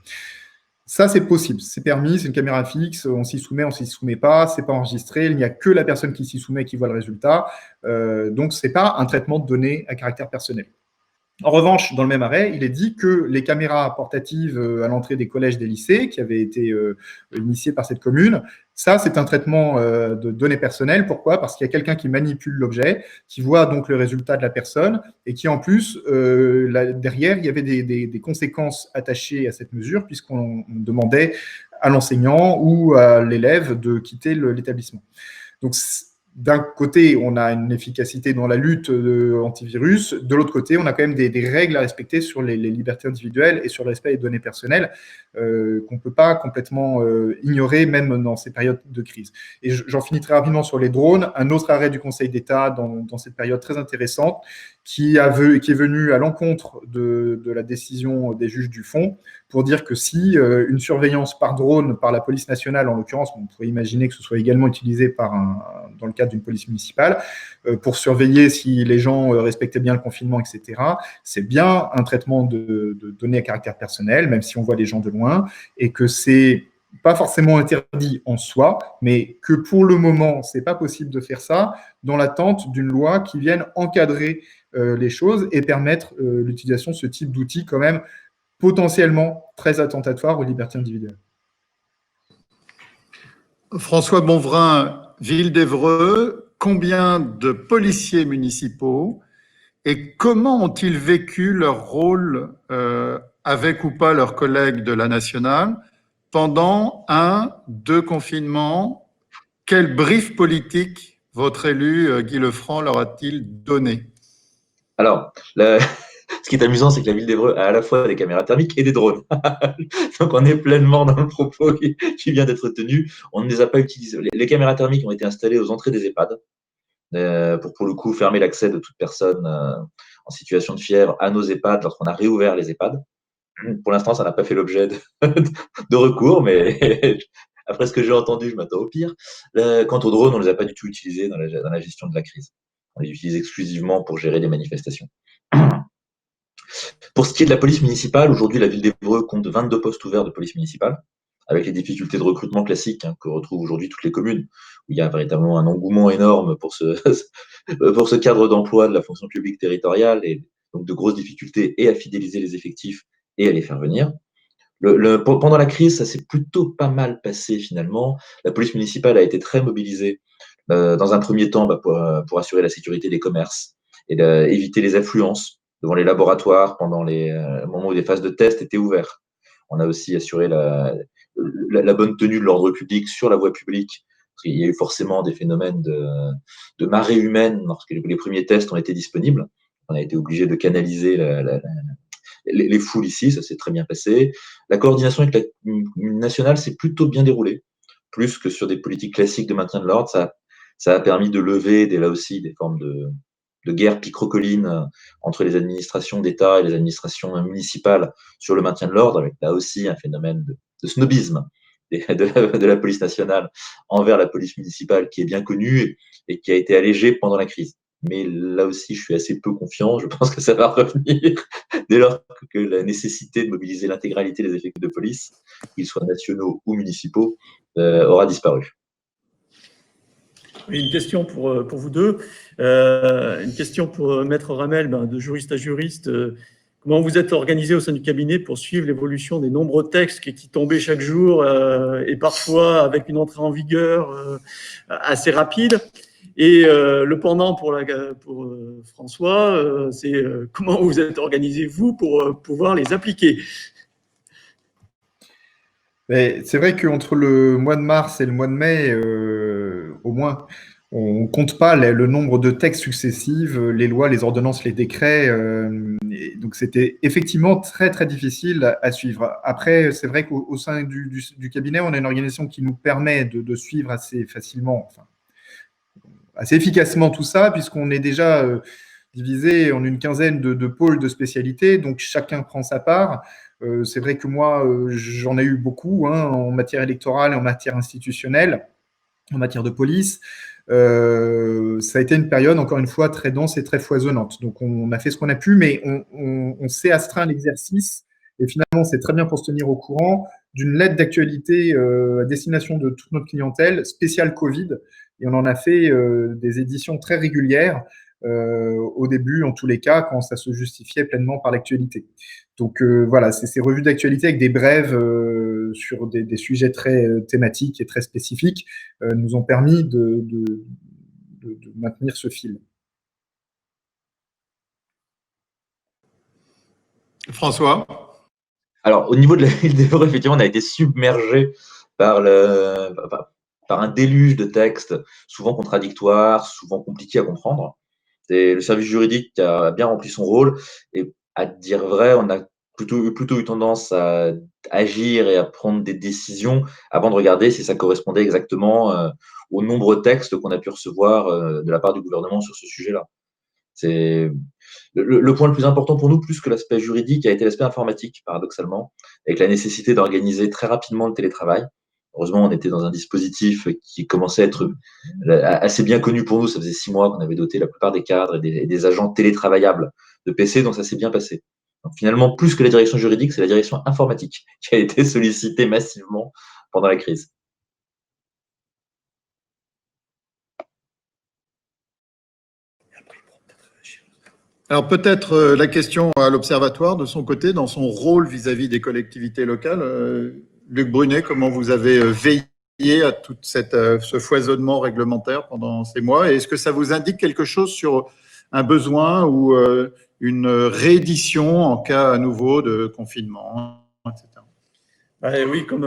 Ça, c'est possible, c'est permis, c'est une caméra fixe, on s'y soumet pas, c'est pas enregistré, il n'y a que la personne qui s'y soumet qui voit le résultat, donc c'est pas un traitement de données à caractère personnel. En revanche, dans le même arrêt, il est dit que les caméras portatives à l'entrée des collèges, des lycées, qui avaient été initiées par cette commune, ça, c'est un traitement de données personnelles. Pourquoi ? Parce qu'il y a quelqu'un qui manipule l'objet, qui voit donc le résultat de la personne et qui, en plus, derrière, il y avait des conséquences attachées à cette mesure puisqu'on demandait à l'enseignant ou à l'élève de quitter l'établissement. Donc, d'un côté, on a une efficacité dans la lutte antivirus. De l'autre côté, on a quand même des règles à respecter sur les libertés individuelles et sur le respect des données personnelles qu'on ne peut pas complètement ignorer, même dans ces périodes de crise. Et j'en finis très rapidement sur les drones. Un autre arrêt du Conseil d'État dans cette période très intéressante qui est venu à l'encontre de la décision des juges du fond pour dire que si une surveillance par drone par la police nationale, en l'occurrence, on pourrait imaginer que ce soit également utilisé dans le cadre d'une police municipale, pour surveiller si les gens respectaient bien le confinement, etc. C'est bien un traitement de données à caractère personnel, même si on voit les gens de loin, et que c'est pas forcément interdit en soi, mais que pour le moment, c'est pas possible de faire ça dans l'attente d'une loi qui vienne encadrer les choses et permettre l'utilisation de ce type d'outils quand même potentiellement très attentatoires aux libertés individuelles. François Bonvrin, Ville d'Évreux, combien de policiers municipaux et comment ont-ils vécu leur rôle avec ou pas leurs collègues de la nationale pendant 2 confinements? Quel brief politique votre élu Guy Lefranc leur a-t-il donné? Alors, ce qui est amusant, c'est que la ville d'Évreux a à la fois des caméras thermiques et des drones. Donc, on est pleinement dans le propos qui vient d'être tenu. On ne les a pas utilisés. Les caméras thermiques ont été installées aux entrées des EHPAD pour le coup, fermer l'accès de toute personne en situation de fièvre à nos EHPAD lorsqu'on a réouvert les EHPAD. Pour l'instant, ça n'a pas fait l'objet de recours, mais après ce que j'ai entendu, je m'attends au pire. Quant aux drones, on ne les a pas du tout utilisés dans la gestion de la crise. On les utilise exclusivement pour gérer des manifestations. Pour ce qui est de la police municipale, aujourd'hui, la ville d'Évreux compte 22 postes ouverts de police municipale, avec les difficultés de recrutement classiques que retrouvent aujourd'hui toutes les communes, où il y a véritablement un engouement énorme pour ce cadre d'emploi de la fonction publique territoriale, et donc de grosses difficultés et à fidéliser les effectifs et à les faire venir. Pendant la crise, ça s'est plutôt pas mal passé finalement. La police municipale a été très mobilisée dans un premier temps pour assurer la sécurité des commerces et éviter les affluences devant les laboratoires pendant les moments où des phases de test étaient ouvertes. On a aussi assuré la bonne tenue de l'ordre public sur la voie publique. Parce qu'il y a eu forcément des phénomènes de marée humaine lorsque les premiers tests ont été disponibles. On a été obligé de canaliser les foules ici, ça s'est très bien passé. La coordination avec la nationale s'est plutôt bien déroulée, plus que sur des politiques classiques de maintien de l'ordre. Ça a permis de lever là aussi des formes de guerre picrocolline entre les administrations d'État et les administrations municipales sur le maintien de l'ordre, avec là aussi un phénomène de snobisme de la police nationale envers la police municipale qui est bien connue et qui a été allégée pendant la crise. Mais là aussi, je suis assez peu confiant. Je pense que ça va revenir dès lors que la nécessité de mobiliser l'intégralité des effectifs de police, qu'ils soient nationaux ou municipaux, aura disparu. Une question pour vous deux. Une question pour Maître Ramel, de juriste à juriste. Comment vous êtes organisé au sein du cabinet pour suivre l'évolution des nombreux textes qui tombaient chaque jour et parfois avec une entrée en vigueur assez rapide? Et le pendant pour François, c'est comment vous êtes organisé, vous, pour pouvoir les appliquer. C'est vrai qu'entre le mois de mars et le mois de mai, au moins, on ne compte pas le nombre de textes successifs, les lois, les ordonnances, les décrets. Donc, c'était effectivement très, très difficile à suivre. Après, c'est vrai qu'au sein du cabinet, on a une organisation qui nous permet de suivre assez facilement, enfin, assez efficacement tout ça, puisqu'on est déjà divisé en une quinzaine de pôles de spécialités, donc chacun prend sa part. C'est vrai que moi, j'en ai eu beaucoup en matière électorale et en matière institutionnelle, en matière de police. Ça a été une période, encore une fois, très dense et très foisonnante. Donc, on a fait ce qu'on a pu, mais on s'est astreint à l'exercice. Et finalement, c'est très bien pour se tenir au courant d'une lettre d'actualité à destination de toute notre clientèle, spéciale Covid. Et on en a fait des éditions très régulières, au début, en tous les cas, quand ça se justifiait pleinement par l'actualité. Donc voilà, c'est ces revues d'actualité avec des brèves sur des sujets très thématiques et très spécifiques nous ont permis de maintenir ce fil. François? Alors, au niveau de la ville d'Évreux, effectivement, on a été submergé par un déluge de textes, souvent contradictoires, souvent compliqués à comprendre. C'est le service juridique qui a bien rempli son rôle. Et à dire vrai, on a plutôt eu tendance à agir et à prendre des décisions avant de regarder si ça correspondait exactement au nombre de textes qu'on a pu recevoir de la part du gouvernement sur ce sujet-là. C'est le point le plus important pour nous, plus que l'aspect juridique, a été l'aspect informatique, paradoxalement, avec la nécessité d'organiser très rapidement le télétravail. Heureusement, on était dans un dispositif qui commençait à être assez bien connu pour nous. Ça faisait 6 mois qu'on avait doté la plupart des cadres et des agents télétravaillables de PC, donc ça s'est bien passé. Donc, finalement, plus que la direction juridique, c'est la direction informatique qui a été sollicitée massivement pendant la crise. Alors peut-être la question à l'Observatoire de son côté, dans son rôle vis-à-vis des collectivités locales. Luc Brunet, comment vous avez veillé à tout ce foisonnement réglementaire pendant ces mois? Et est-ce que ça vous indique quelque chose sur un besoin ou une réédition en cas à nouveau de confinement, etc.? Oui, comme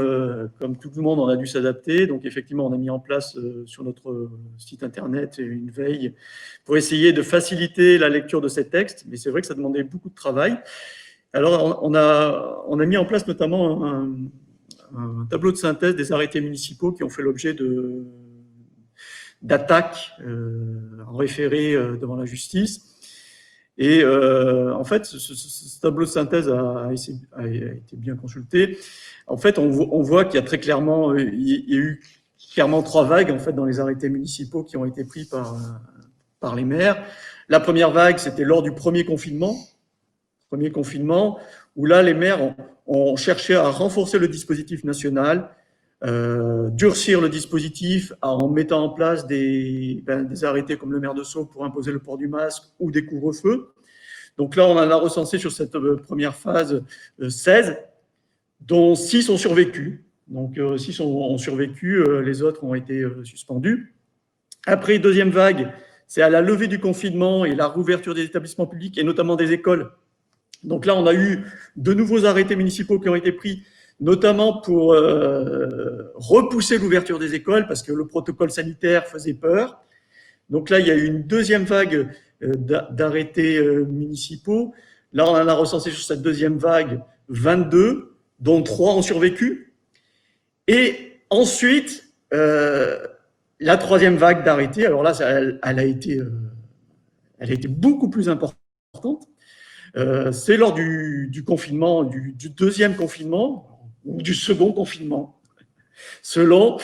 tout le monde, on a dû s'adapter. Donc, effectivement, on a mis en place sur notre site internet une veille pour essayer de faciliter la lecture de ces textes. Mais c'est vrai que ça demandait beaucoup de travail. Alors, on a mis en place notamment un tableau de synthèse des arrêtés municipaux qui ont fait l'objet d'attaques en référé devant la justice. Et en fait, ce tableau de synthèse a été bien consulté. En fait, on voit qu'il y a très clairement, il y a eu clairement 3 vagues en fait dans les arrêtés municipaux qui ont été pris par les maires. La première vague, c'était lors du premier confinement, où là, les maires ont cherché à renforcer le dispositif national, durcir le dispositif en mettant en place des arrêtés comme le maire de Sceaux pour imposer le port du masque ou des couvre-feux. Donc là, on en a recensé sur cette première phase 16, dont 6 ont survécu. Donc 6 ont survécu, les autres ont été suspendus. Après, deuxième vague, c'est à la levée du confinement et la rouverture des établissements publics et notamment des écoles. Donc là, on a eu de nouveaux arrêtés municipaux qui ont été pris, notamment pour repousser l'ouverture des écoles parce que le protocole sanitaire faisait peur. Donc là, il y a eu une deuxième vague d'arrêtés municipaux. Là, on en a recensé sur cette deuxième vague 22, dont 3 ont survécu. Et ensuite, la troisième vague d'arrêtés, alors là, elle a été beaucoup plus importante. C'est lors du confinement, du deuxième confinement ou du second confinement, selon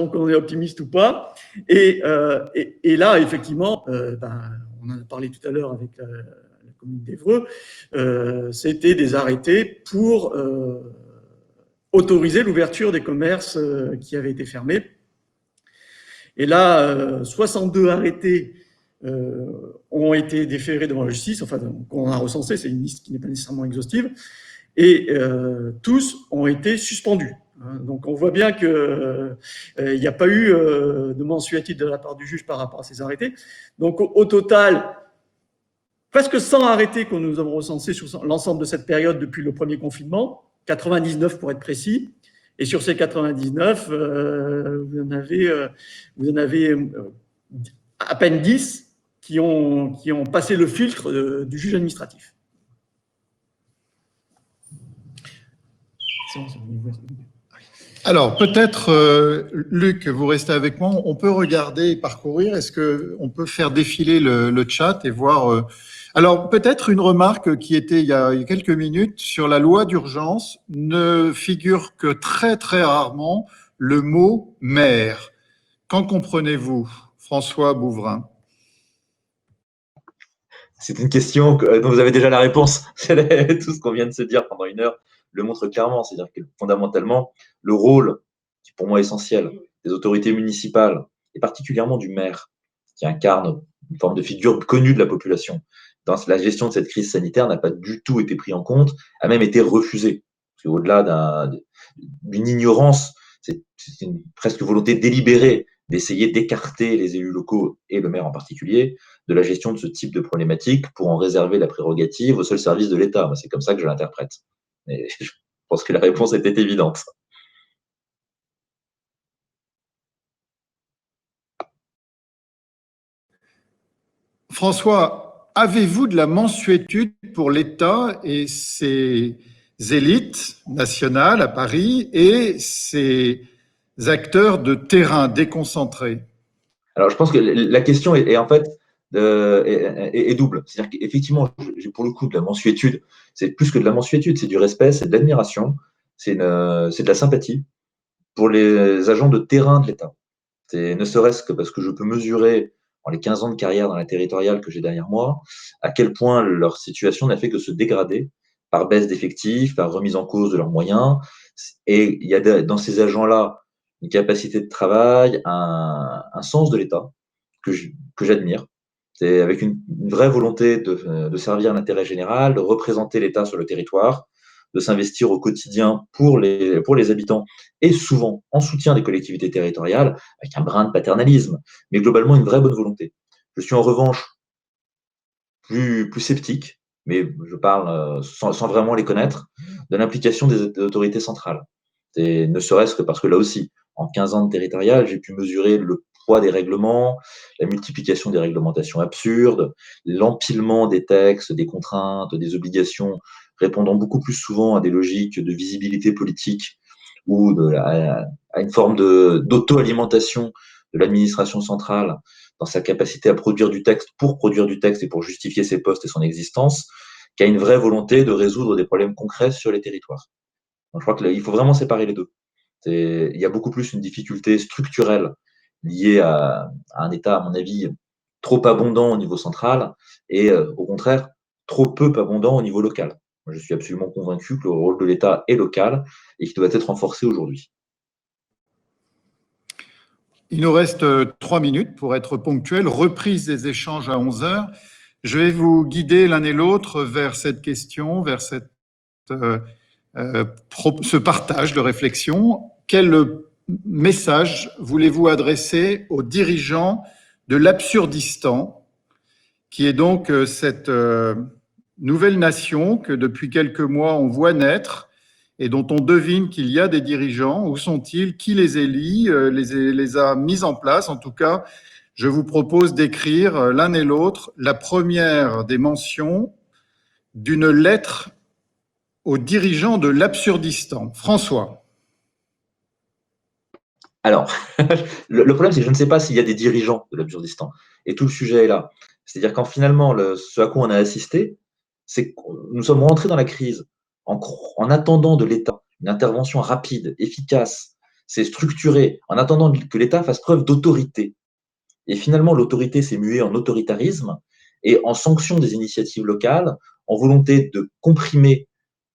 qu'on est optimiste ou pas. Et là, effectivement, on en a parlé tout à l'heure avec la commune d'Évreux, c'était des arrêtés pour autoriser l'ouverture des commerces qui avaient été fermés. Et là, 62 arrêtés ont été déférés devant la justice, enfin, qu'on a recensé, c'est une liste qui n'est pas nécessairement exhaustive, et tous ont été suspendus. Donc, on voit bien qu'il n'y a pas eu de mensuétude de la part du juge par rapport à ces arrêtés. Donc, au total, presque 100 arrêtés que nous avons recensés sur l'ensemble de cette période depuis le premier confinement, 99 pour être précis. Et sur ces 99, vous en avez à peine 10 qui ont passé le filtre du juge administratif. Alors, peut-être, Luc, vous restez avec moi. On peut regarder et parcourir. Est-ce qu'on peut faire défiler le chat et voir… Alors, peut-être une remarque qui était il y a quelques minutes sur la loi d'urgence ne figure que très, très rarement le mot « maire ». Qu'en comprenez-vous, François Bouvrin? C'est une question dont vous avez déjà la réponse. Tout ce qu'on vient de se dire pendant 1 heure le montre clairement. C'est-à-dire que fondamentalement, le rôle, qui pour moi est essentiel, des autorités municipales, et particulièrement du maire, qui incarne une forme de figure connue de la population, dans la gestion de cette crise sanitaire, n'a pas du tout été pris en compte, a même été refusé. Parce qu'au-delà d'une ignorance, c'est une presque volonté délibérée d'essayer d'écarter les élus locaux, et le maire en particulier, de la gestion de ce type de problématique pour en réserver la prérogative au seul service de l'État. C'est comme ça que je l'interprète. Et je pense que la réponse était évidente. François, avez-vous de la mansuétude pour l'État et ses élites nationales à Paris et ses acteurs de terrain déconcentrés? Alors, je pense que la question est en fait est double. C'est-à-dire qu'effectivement, j'ai pour le coup de la mansuétude. C'est plus que de la mansuétude, c'est du respect, c'est de l'admiration, c'est de la sympathie pour les agents de terrain de l'État. Ne serait-ce que parce que je peux mesurer, en les 15 ans de carrière dans la territoriale que j'ai derrière moi, à quel point leur situation n'a fait que se dégrader par baisse d'effectifs, par remise en cause de leurs moyens. Et il y a dans ces agents-là une capacité de travail, un sens de l'État que j'admire. C'est avec une vraie volonté de servir l'intérêt général, de représenter l'État sur le territoire, de s'investir au quotidien pour les habitants et souvent en soutien des collectivités territoriales, avec un brin de paternalisme, mais globalement une vraie bonne volonté. Je suis en revanche plus sceptique, mais je parle sans vraiment les connaître, de l'implication des autorités centrales. Et ne serait-ce que parce que là aussi, en 15 ans de territorial, j'ai pu mesurer le poids des règlements, la multiplication des réglementations absurdes, l'empilement des textes, des contraintes, des obligations, répondant beaucoup plus souvent à des logiques de visibilité politique ou à une forme d'auto-alimentation de l'administration centrale dans sa capacité à produire du texte pour produire du texte et pour justifier ses postes et son existence, qu'à une vraie volonté de résoudre des problèmes concrets sur les territoires. Donc, je crois qu'il faut vraiment séparer les deux. Il y a beaucoup plus une difficulté structurelle liée à un État, à mon avis, trop abondant au niveau central et au contraire, trop peu abondant au niveau local. Je suis absolument convaincu que le rôle de l'État est local et qu'il doit être renforcé aujourd'hui. Il nous reste 3 minutes pour être ponctuel. Reprise des échanges à 11 heures. Je vais vous guider l'un et l'autre vers cette question, vers ce partage de réflexion. Quel message voulez-vous adresser aux dirigeants de l'Absurdistan, qui est donc cette nouvelle nation que depuis quelques mois on voit naître et dont on devine qu'il y a des dirigeants? Où sont-ils? Qui les élit, les a mis en place? En tout cas, je vous propose d'écrire l'un et l'autre la première des mentions d'une lettre aux dirigeants de l'Absurdistan. François. Alors, le problème, c'est que je ne sais pas s'il y a des dirigeants de l'Absurdistan. Et tout le sujet est là. C'est-à-dire qu'en finalement, ce à quoi on a assisté, c'est que nous sommes rentrés dans la crise en attendant de l'État une intervention rapide, efficace, c'est structuré, en attendant que l'État fasse preuve d'autorité. Et finalement, l'autorité s'est muée en autoritarisme et en sanction des initiatives locales, en volonté de comprimer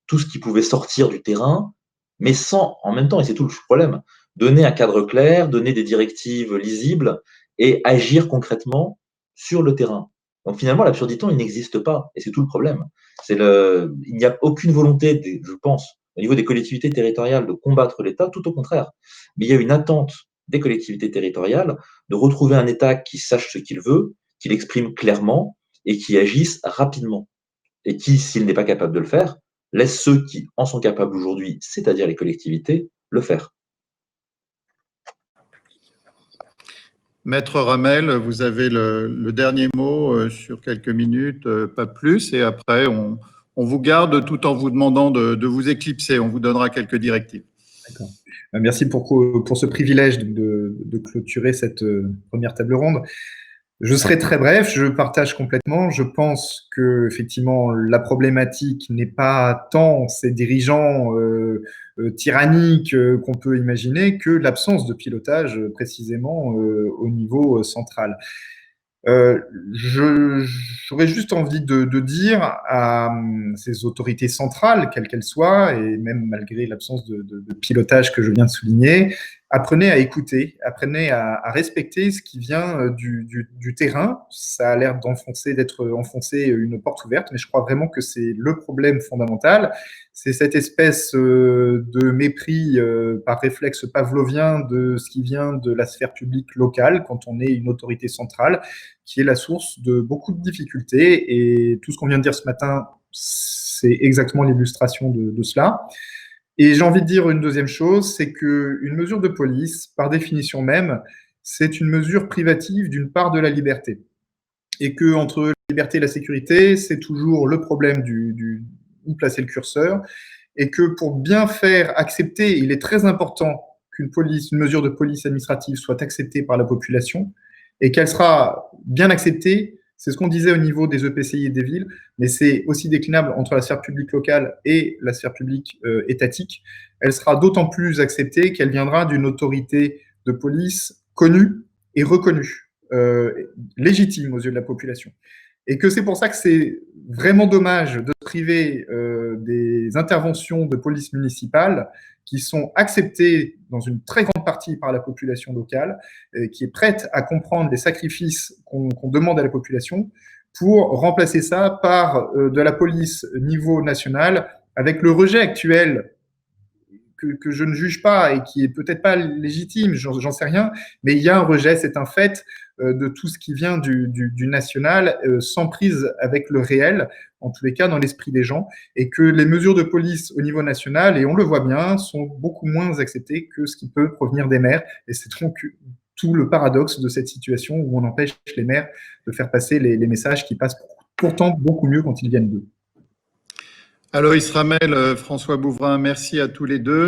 tout ce qui pouvait sortir du terrain, mais sans, en même temps, et c'est tout le problème, donner un cadre clair, donner des directives lisibles et agir concrètement sur le terrain. Donc finalement, l'absurdité, il n'existe pas, et c'est tout le problème. Il n'y a aucune volonté, je pense, au niveau des collectivités territoriales de combattre l'État, tout au contraire. Mais il y a une attente des collectivités territoriales de retrouver un État qui sache ce qu'il veut, qui l'exprime clairement et qui agisse rapidement. Et qui, s'il n'est pas capable de le faire, laisse ceux qui en sont capables aujourd'hui, c'est-à-dire les collectivités, le faire. Maître Ramel, vous avez le dernier mot sur quelques minutes, pas plus, et après on vous garde tout en vous demandant de vous éclipser. On vous donnera quelques directives. D'accord. Merci pour ce privilège de clôturer cette première table ronde. Je serai très bref, je partage complètement. Je pense que effectivement la problématique n'est pas tant ces dirigeants tyranniques qu'on peut imaginer que l'absence de pilotage précisément au niveau central. J'aurais juste envie de dire à ces autorités centrales, quelles qu'elles soient, et même malgré l'absence de pilotage que je viens de souligner, apprenez à écouter, apprenez à respecter ce qui vient du terrain. Ça a l'air d'être enfoncé une porte ouverte, mais je crois vraiment que c'est le problème fondamental. C'est cette espèce de mépris par réflexe pavlovien de ce qui vient de la sphère publique locale quand on est une autorité centrale, qui est la source de beaucoup de difficultés. Et tout ce qu'on vient de dire ce matin, c'est exactement l'illustration de cela. Et j'ai envie de dire une deuxième chose, c'est qu'une mesure de police, par définition même, c'est une mesure privative d'une part de la liberté. Et que entre la liberté et la sécurité, c'est toujours le problème où placer le curseur. Et que pour bien faire accepter, il est très important qu'une mesure de police administrative soit acceptée par la population et qu'elle sera bien acceptée. C'est ce qu'on disait au niveau des EPCI et des villes, mais c'est aussi déclinable entre la sphère publique locale et la sphère publique étatique. Elle sera d'autant plus acceptée qu'elle viendra d'une autorité de police connue et reconnue, légitime aux yeux de la population. Et que c'est pour ça que c'est vraiment dommage de se priver des interventions de police municipale qui sont acceptées dans une très grande partie par la population locale, qui est prête à comprendre les sacrifices qu'on demande à la population pour remplacer ça par de la police niveau national avec le rejet actuel que je ne juge pas et qui est peut-être pas légitime, j'en sais rien, mais il y a un rejet, c'est un fait, de tout ce qui vient du national, sans prise avec le réel, en tous les cas dans l'esprit des gens, et que les mesures de police au niveau national, et on le voit bien, sont beaucoup moins acceptées que ce qui peut provenir des maires, et c'est donc tout le paradoxe de cette situation où on empêche les maires de faire passer les messages qui passent pourtant beaucoup mieux quand ils viennent d'eux. Aloïs Ramel, François Bouvrin, merci à tous les deux.